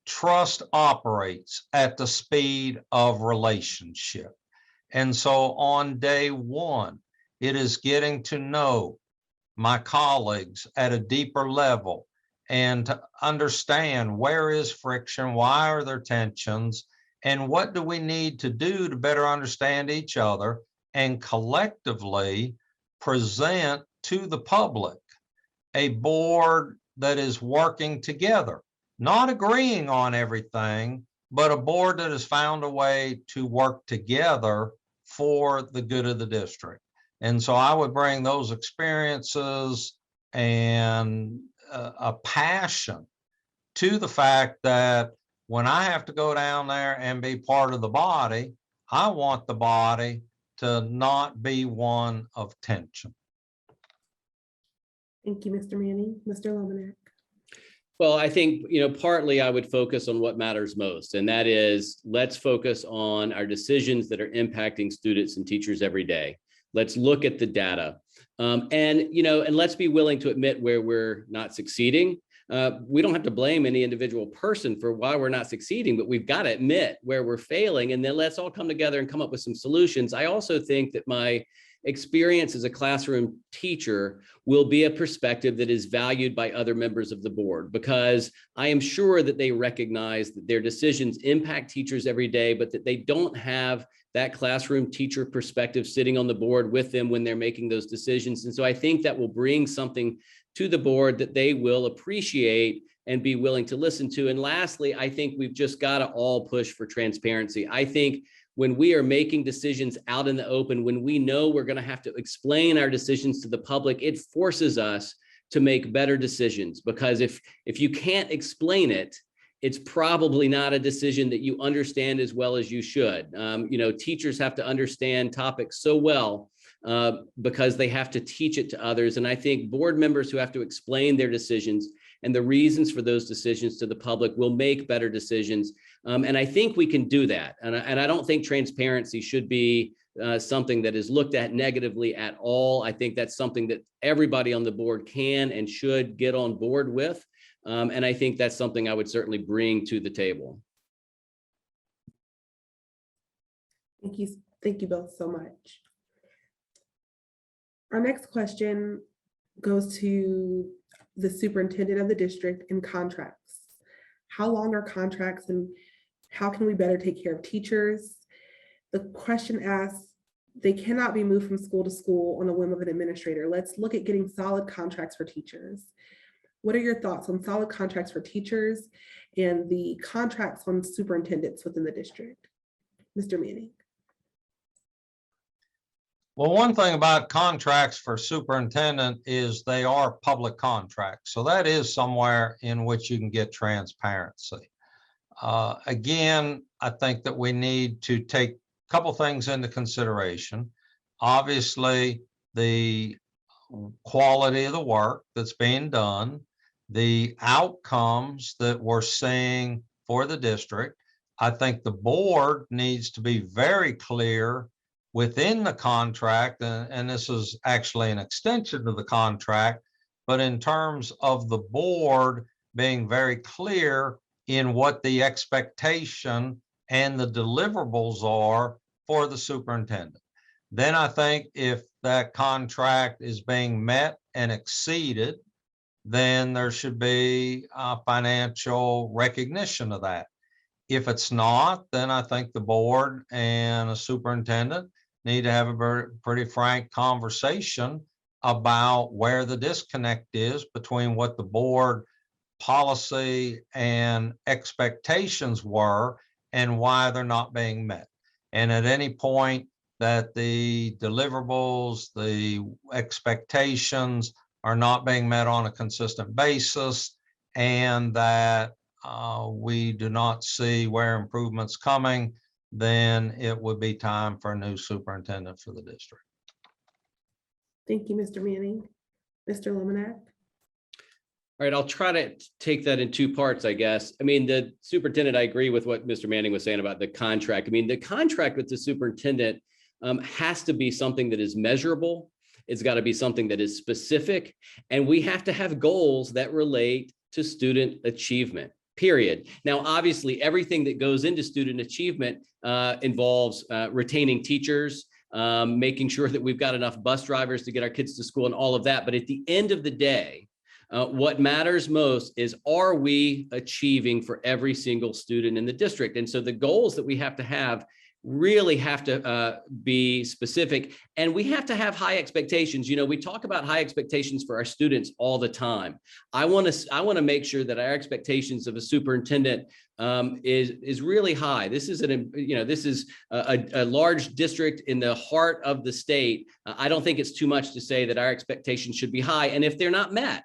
Trust operates at the speed of relationship. And so on day one, it is getting to know my colleagues at a deeper level and to understand where is friction, why are there tensions, and what do we need to do to better understand each other and collectively present to the public a board that is working together, not agreeing on everything, but a board that has found a way to work together for the good of the district. And so I would bring those experiences and a passion to the fact that when I have to go down there and be part of the body, I want the body to not be one of tension. Thank you, Mr. Manning. Mr. Lominack. Well, I think, partly I would focus on what matters most, and that is let's focus on our decisions that are impacting students and teachers every day. Let's look at the data. And let's be willing to admit where we're not succeeding. We don't have to blame any individual person for why we're not succeeding, but we've got to admit where we're failing, and then let's all come together and come up with some solutions. I also think that my experience as a classroom teacher will be a perspective that is valued by other members of the board, because I am sure that they recognize that their decisions impact teachers every day, but that they don't have that classroom teacher perspective sitting on the board with them when they're making those decisions. And so I think that will bring something to the board that they will appreciate and be willing to listen to. And lastly, I think we've just got to all push for transparency. I think when we are making decisions out in the open, when we know we're going to have to explain our decisions to the public, it forces us to make better decisions, because if you can't explain it, it's probably not a decision that you understand as well as you should. Teachers have to understand topics so well because they have to teach it to others. And I think board members who have to explain their decisions and the reasons for those decisions to the public will make better decisions. And I think we can do that. And I don't think transparency should be something that is looked at negatively at all. I think that's something that everybody on the board can and should get on board with. And I think that's something I would certainly bring to the table. Thank you. Thank you both so much. Our next question goes to the superintendent of the district and contracts. How long are contracts and how can we better take care of teachers? The question asks, they cannot be moved from school to school on a whim of an administrator. Let's look at getting solid contracts for teachers. What are your thoughts on solid contracts for teachers and the contracts on superintendents within the district? Mr. Manning. Well, one thing about contracts for superintendent is they are public contracts. So that is somewhere in which you can get transparency. Again, I think that we need to take a couple things into consideration. Obviously, the quality of the work that's being done, the outcomes that we're seeing for the district. I think the board needs to be very clear within the contract, and this is actually an extension of the contract, but in terms of the board being very clear in what the expectation and the deliverables are for the superintendent. Then I think if that contract is being met and exceeded, then there should be a financial recognition of that. If it's not, then I think the board and a superintendent need to have a pretty frank conversation about where the disconnect is between what the board policy and expectations were and why they're not being met. And at any point that the deliverables, the expectations are not being met on a consistent basis, and that we do not see where improvements coming, then it would be time for a new superintendent for the district. Thank you, Mr. Manning. Mr. Lominack. All right, I'll try to take that in two parts, I guess. I mean, the superintendent, I agree with what Mr. Manning was saying about the contract. I mean, the contract with the superintendent has to be something that is measurable. It's got to be something that is specific, and we have to have goals that relate to student achievement, period. Now, obviously, everything that goes into student achievement involves retaining teachers, making sure that we've got enough bus drivers to get our kids to school and all of that. But at the end of the day, what matters most is, are we achieving for every single student in the district? And so the goals that we have to really have to be specific, and we have to have high expectations. You know, we talk about high expectations for our students all the time. I want to make sure that our expectations of a superintendent is really high. This is a large district in the heart of the state. I don't think it's too much to say that our expectations should be high, and if they're not met,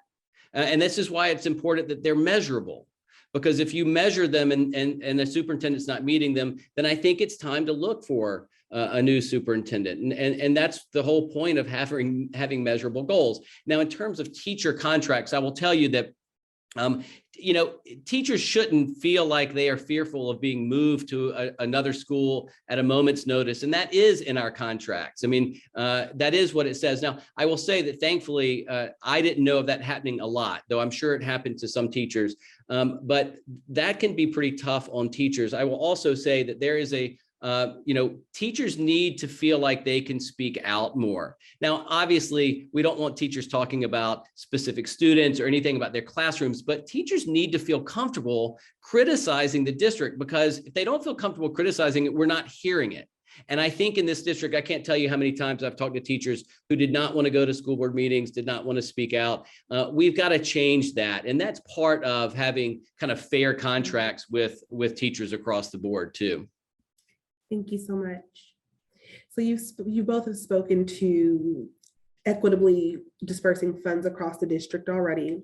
and this is why it's important that they're measurable. Because if you measure them and the superintendent's not meeting them, then I think it's time to look for a new superintendent. And that's the whole point of having measurable goals. Now, in terms of teacher contracts, I will tell you that teachers shouldn't feel like they are fearful of being moved to another school at a moment's notice. And that is in our contracts. I mean, that is what it says. Now, I will say that thankfully, I didn't know of that happening a lot, though I'm sure it happened to some teachers. But that can be pretty tough on teachers. I will also say that there is teachers need to feel like they can speak out more. Now, obviously, we don't want teachers talking about specific students or anything about their classrooms, but teachers need to feel comfortable criticizing the district, because if they don't feel comfortable criticizing it, we're not hearing it. And I think in this district, I can't tell you how many times I've talked to teachers who did not want to go to school board meetings, did not want to speak out. We've got to change that. And that's part of having kind of fair contracts with teachers across the board too. Thank you so much. So you both have spoken to equitably dispersing funds across the district already.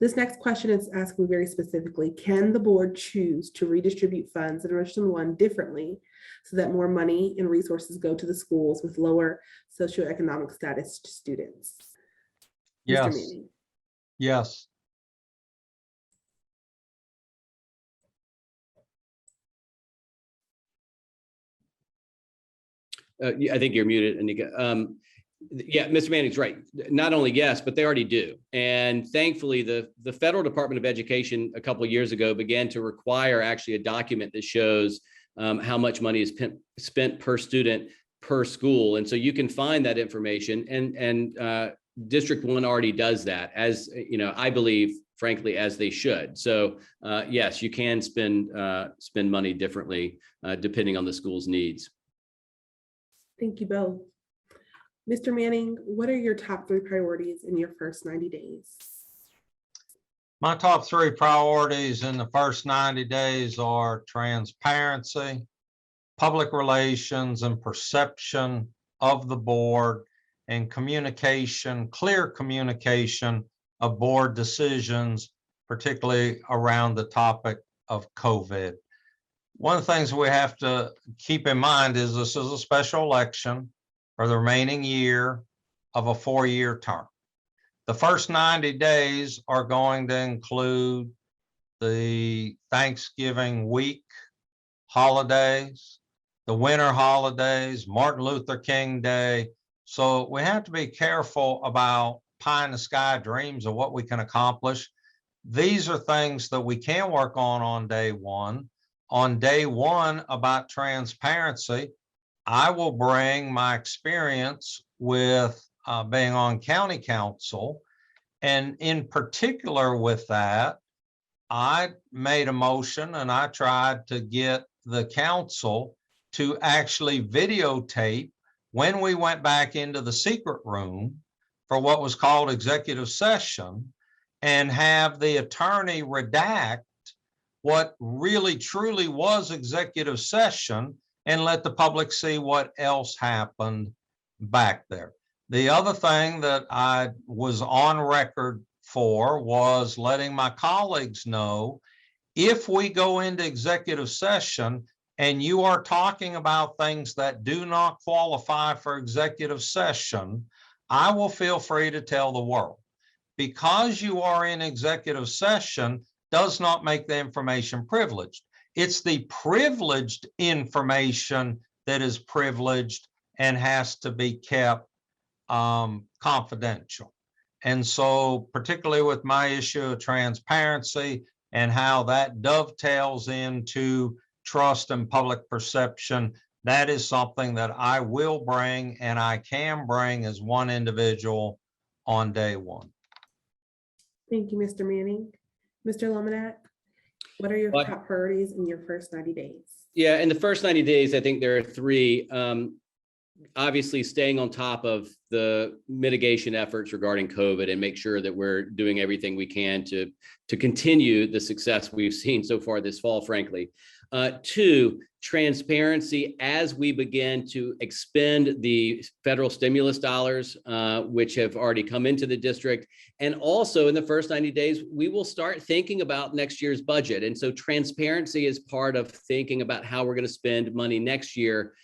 This next question is asking very specifically, can the board choose to redistribute funds in Richland 1 differently so that more money and resources go to the schools with lower socioeconomic status students? Yes. Mr. Manning. Yes. I think you're muted, Anika. Yeah, Mr. Manning's right. Not only yes, but they already do. And thankfully, the Federal Department of Education a couple of years ago began to require actually a document that shows how much money is spent per student per school. And so you can find that information, and District 1 already does that, as I believe, frankly, as they should. So yes, you can spend money differently depending on the school's needs. Thank you both. Mr. Manning, what are your top 3 priorities in your first 90 days? My top 3 priorities in the first 90 days are transparency, public relations and perception of the board, and communication, clear communication of board decisions, particularly around the topic of COVID. One of the things we have to keep in mind is this is a special election for the remaining year of a 4-year term. The first 90 days are going to include the Thanksgiving week holidays, the winter holidays, Martin Luther King Day. So we have to be careful about pie in the sky dreams of what we can accomplish. These are things that we can work on day 1. on day one about transparency, I will bring my experience with being on county council. And in particular with that, I made a motion and I tried to get the council to actually videotape when we went back into the secret room for what was called executive session and have the attorney redact what really truly was executive session and let the public see what else happened back there. The other thing that I was on record for was letting my colleagues know, if we go into executive session and you are talking about things that do not qualify for executive session, I will feel free to tell the world. Because you are in executive session does not make the information privileged. It's the privileged information that is privileged and has to be kept confidential. And so particularly with my issue of transparency and how that dovetails into trust and public perception, that is something that I will bring and I can bring as one individual on day one. Thank you, Mr. Manning. Mr. Lominack, what are your Well, top priorities in your first 90 days? Yeah, in the first 90 days, I think there are three. Obviously, staying on top of the mitigation efforts regarding COVID and make sure that we're doing everything we can to continue the success we've seen so far this fall, frankly. Two, transparency as we begin to expend the federal stimulus dollars, which have already come into the district. And also in the first 90 days, we will start thinking about next year's budget. And so transparency is part of thinking about how we're going to spend money next year,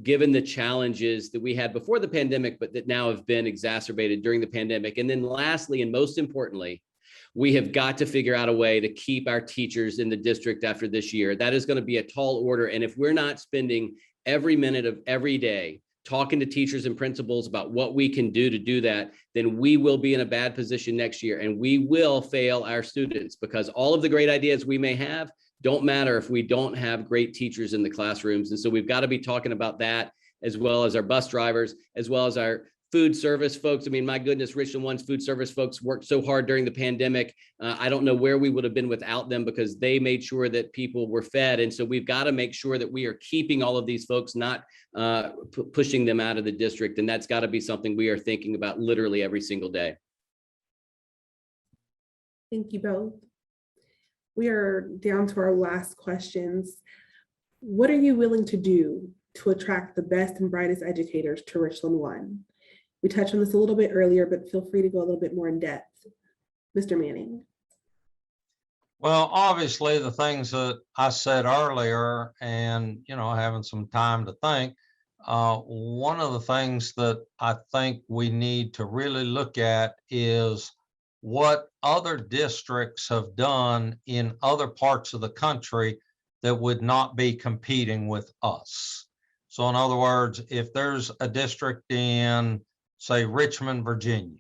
given the challenges that we had before the pandemic, but that now have been exacerbated during the pandemic. And then lastly, and most importantly, we have got to figure out a way to keep our teachers in the district after this year. That is going to be a tall order. And if we're not spending every minute of every day talking to teachers and principals about what we can do to do that, then we will be in a bad position next year and we will fail our students, because all of the great ideas we may have don't matter if we don't have great teachers in the classrooms. And so we've got to be talking about that, as well as our bus drivers, as well as our food service folks. I mean, my goodness, Richland One's food service folks worked so hard during the pandemic. I don't know where we would have been without them, because they made sure that people were fed. And so we've got to make sure that we are keeping all of these folks, not pushing them out of the district. And that's got to be something we are thinking about literally every single day. Thank you both. We are down to our last questions. What are you willing to do to attract the best and brightest educators to Richland One? We touched on this a little bit earlier, but feel free to go a little bit more in depth. Mr. Manning. Well, obviously the things that I said earlier and, having some time to think, one of the things that I think we need to really look at is what other districts have done in other parts of the country that would not be competing with us. So in other words, if there's a district in, say, Richmond, Virginia,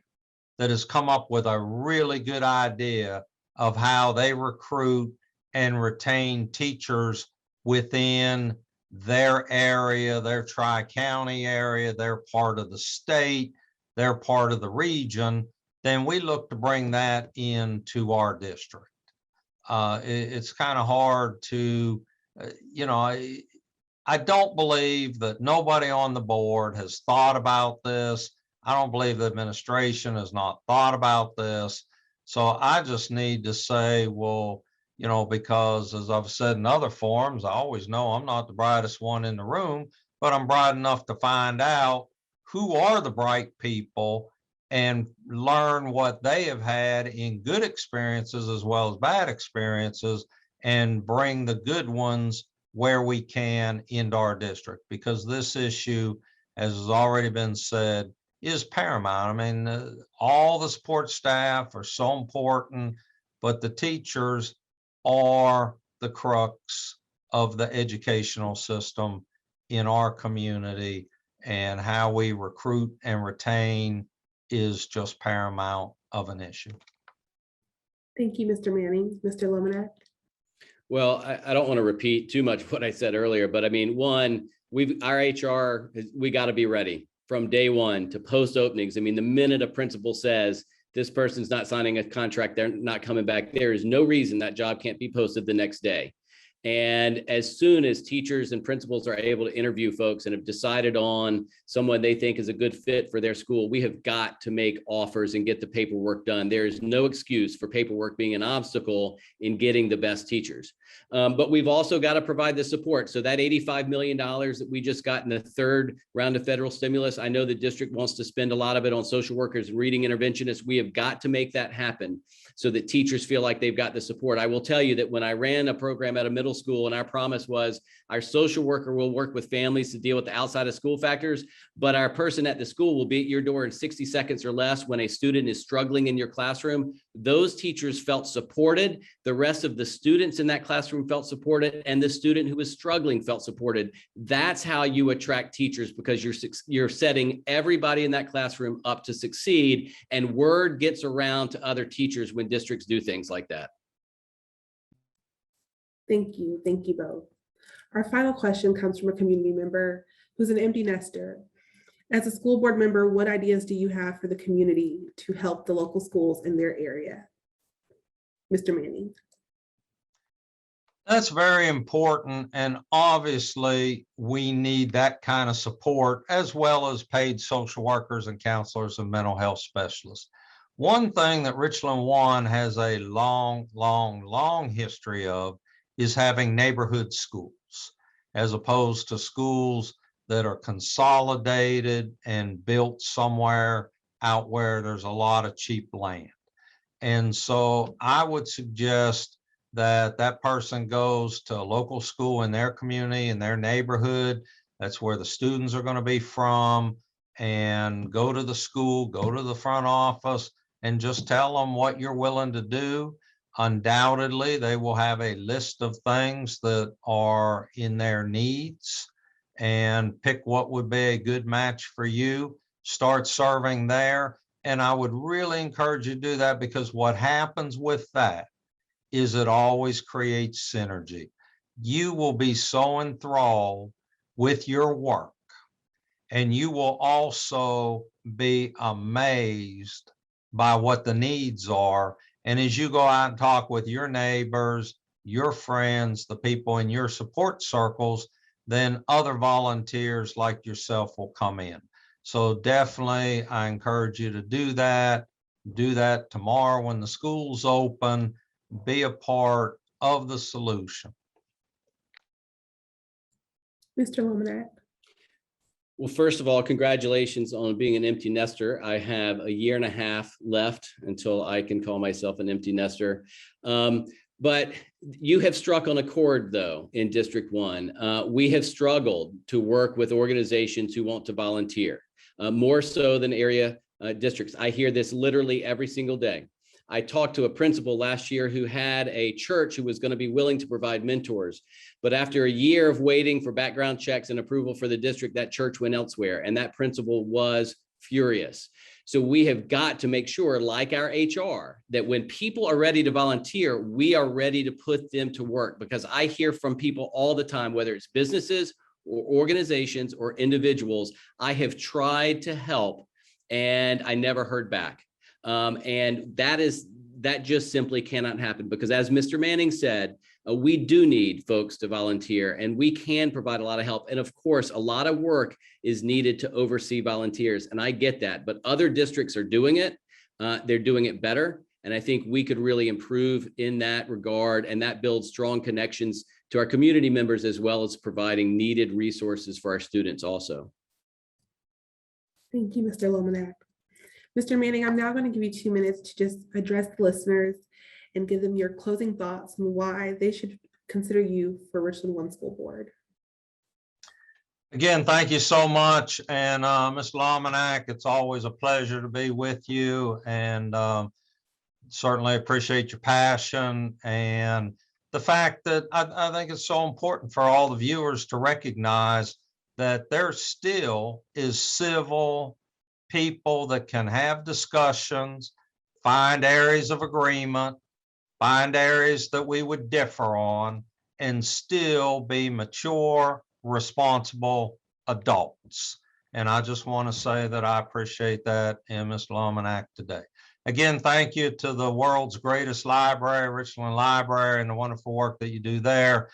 that has come up with a really good idea of how they recruit and retain teachers within their area, their tri-county area, their part of the state, their part of the region, then we look to bring that into our district. It's kind of hard to, I don't believe that nobody on the board has thought about this. I don't believe the administration has not thought about this. So I just need to say, well, because as I've said in other forums, I always know I'm not the brightest one in the room, but I'm bright enough to find out who are the bright people and learn what they have had in good experiences as well as bad experiences, and bring the good ones where we can into our district, because this issue, as has already been said, is paramount. I mean, all the support staff are so important, but the teachers are the crux of the educational system in our community, and how we recruit and retain is just paramount of an issue. Thank you, Mr. Manning. Mr. Lominack. Well, I don't want to repeat too much what I said earlier, but I mean, one, our HR, we got to be ready from day one to post openings. I mean, the minute a principal says this person's not signing a contract, they're not coming back, there is no reason that job can't be posted the next day. And as soon as teachers and principals are able to interview folks and have decided on someone they think is a good fit for their school, we have got to make offers and get the paperwork done. There is no excuse for paperwork being an obstacle in getting the best teachers. But we've also got to provide the support. So that $85 million that we just got in the third round of federal stimulus, I know the district wants to spend a lot of it on social workers and reading interventionists. We have got to make that happen so that teachers feel like they've got the support. I will tell you that when I ran a program at a middle school, and our promise was our social worker will work with families to deal with the outside of school factors, but our person at the school will be at your door in 60 seconds or less when a student is struggling in your classroom. Those teachers felt supported. The rest of the students in that classroom felt supported, and the student who was struggling felt supported. That's how you attract teachers, because you're setting everybody in that classroom up to succeed, and word gets around to other teachers when districts do things like that. Thank you both. Our final question comes from a community member who's an empty nester. As a school board member, what ideas do you have for the community to help the local schools in their area? Mr. Manning. That's very important. And obviously we need that kind of support, as well as paid social workers and counselors and mental health specialists. One thing that Richland 1 has a long history of is having neighborhood schools, as opposed to schools that are consolidated and built somewhere out where there's a lot of cheap land. And so I would suggest that that person goes to a local school in their community, in their neighborhood. That's where the students are going to be from, and go to the school, go to the front office, and just tell them what you're willing to do. Undoubtedly, they will have a list of things that are in their needs, and pick what would be a good match for you. Start serving there. And I would really encourage you to do that, because what happens with that is it always creates synergy. You will be so enthralled with your work, and you will also be amazed by what the needs are. And as you go out and talk with your neighbors, your friends, the people in your support circles, then other volunteers like yourself will come in. So definitely, I encourage you to do that. Do that tomorrow when the school's open. Be a part of the solution. Mr. Lominack. Well, first of all, congratulations on being an empty nester. I have a year and a half left until I can call myself an empty nester. But you have struck on a chord, though, in District 1. We have struggled to work with organizations who want to volunteer, more so than area districts. I hear this literally every single day. I talked to a principal last year who had a church who was going to be willing to provide mentors. But after a year of waiting for background checks and approval for the district, that church went elsewhere. And that principal was furious. So we have got to make sure, like our HR, that when people are ready to volunteer, we are ready to put them to work. Because I hear from people all the time, whether it's businesses or organizations or individuals, I have tried to help and I never heard back. And that just simply cannot happen, because as Mr. Manning said, we do need folks to volunteer, and we can provide a lot of help. And of course, a lot of work is needed to oversee volunteers. And I get that, but other districts are doing it. They're doing it better. And I think we could really improve in that regard. And that builds strong connections to our community members, as well as providing needed resources for our students also. Thank you, Mr. Lominack. Mr. Manning, I'm now going to give you 2 minutes to just address the listeners and give them your closing thoughts on why they should consider you for Richland 1 School Board. Again, thank you so much. And Ms. Lominack, it's always a pleasure to be with you, and certainly appreciate your passion and the fact that I think it's so important for all the viewers to recognize that there still is civil people that can have discussions, find areas of agreement, find areas that we would differ on, and still be mature, responsible adults. And I just want to say that I appreciate that in Ms. Lominack today. Again, thank you to the world's greatest library, Richland Library, and the wonderful work that you do there.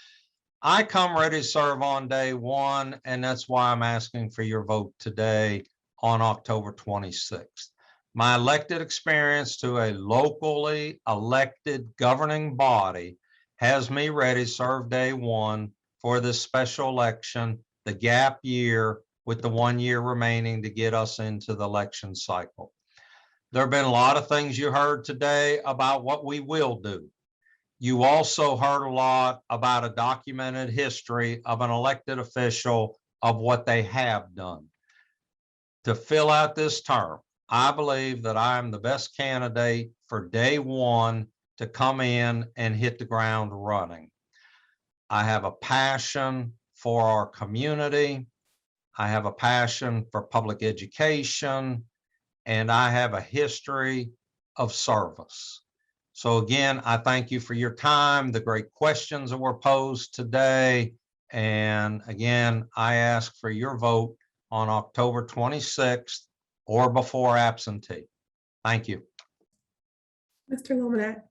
I come ready to serve on day one, and that's why I'm asking for your vote today on October 26th. My elected experience to a locally elected governing body has me ready to serve day one for this special election, the gap year with the 1 year remaining to get us into the election cycle. There have been a lot of things you heard today about what we will do. You also heard a lot about a documented history of an elected official of what they have done. To fill out this term, I believe that I am the best candidate for day one to come in and hit the ground running. I have a passion for our community. I have a passion for public education, and I have a history of service. So again, I thank you for your time, the great questions that were posed today. And again, I ask for your vote on October 26th or before absentee. Thank you. Mr. Lominack,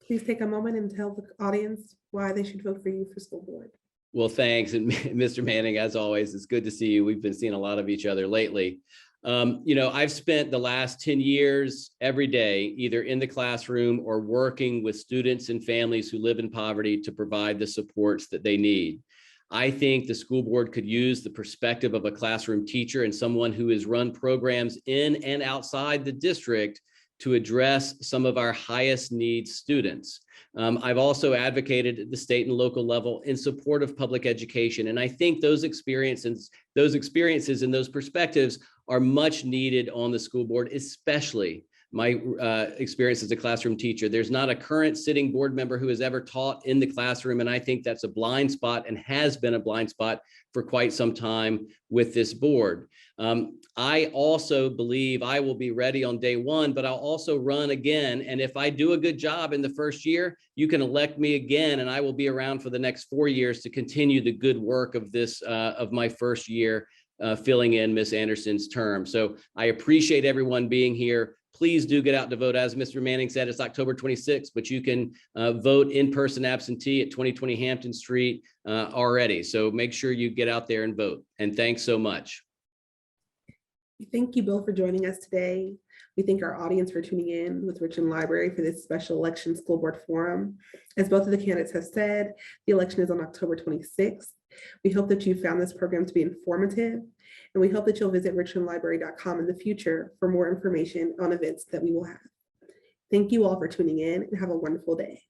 please take a moment and tell the audience why they should vote for you for school board. Well, thanks. And Mr. Manning, as always, it's good to see you. We've been seeing a lot of each other lately. I've spent the last 10 years every day, either in the classroom or working with students and families who live in poverty to provide the supports that they need. I think the school board could use the perspective of a classroom teacher and someone who has run programs in and outside the district to address some of our highest needs students. I've also advocated at the state and local level in support of public education. And I think those experiences and those perspectives are much needed on the school board, especially my experience as a classroom teacher. There's not a current sitting board member who has ever taught in the classroom. And I think that's a blind spot and has been a blind spot for quite some time with this board. I also believe I will be ready on day one, but I'll also run again. And if I do a good job in the first year, you can elect me again, and I will be around for the next 4 years to continue the good work of this, of my first year, filling in Ms. Anderson's term. So I appreciate everyone being here. Please do get out to vote. As Mr. Manning said, it's October 26th, but you can vote in person absentee at 2020 Hampton Street already. So make sure you get out there and vote. And thanks so much. We thank you both for joining us today. We thank our audience for tuning in with Richland Library for this special election school board forum. As both of the candidates have said, the election is on October 26th. We hope that you found this program to be informative, and we hope that you'll visit richlandlibrary.com in the future for more information on events that we will have. Thank you all for tuning in, and have a wonderful day.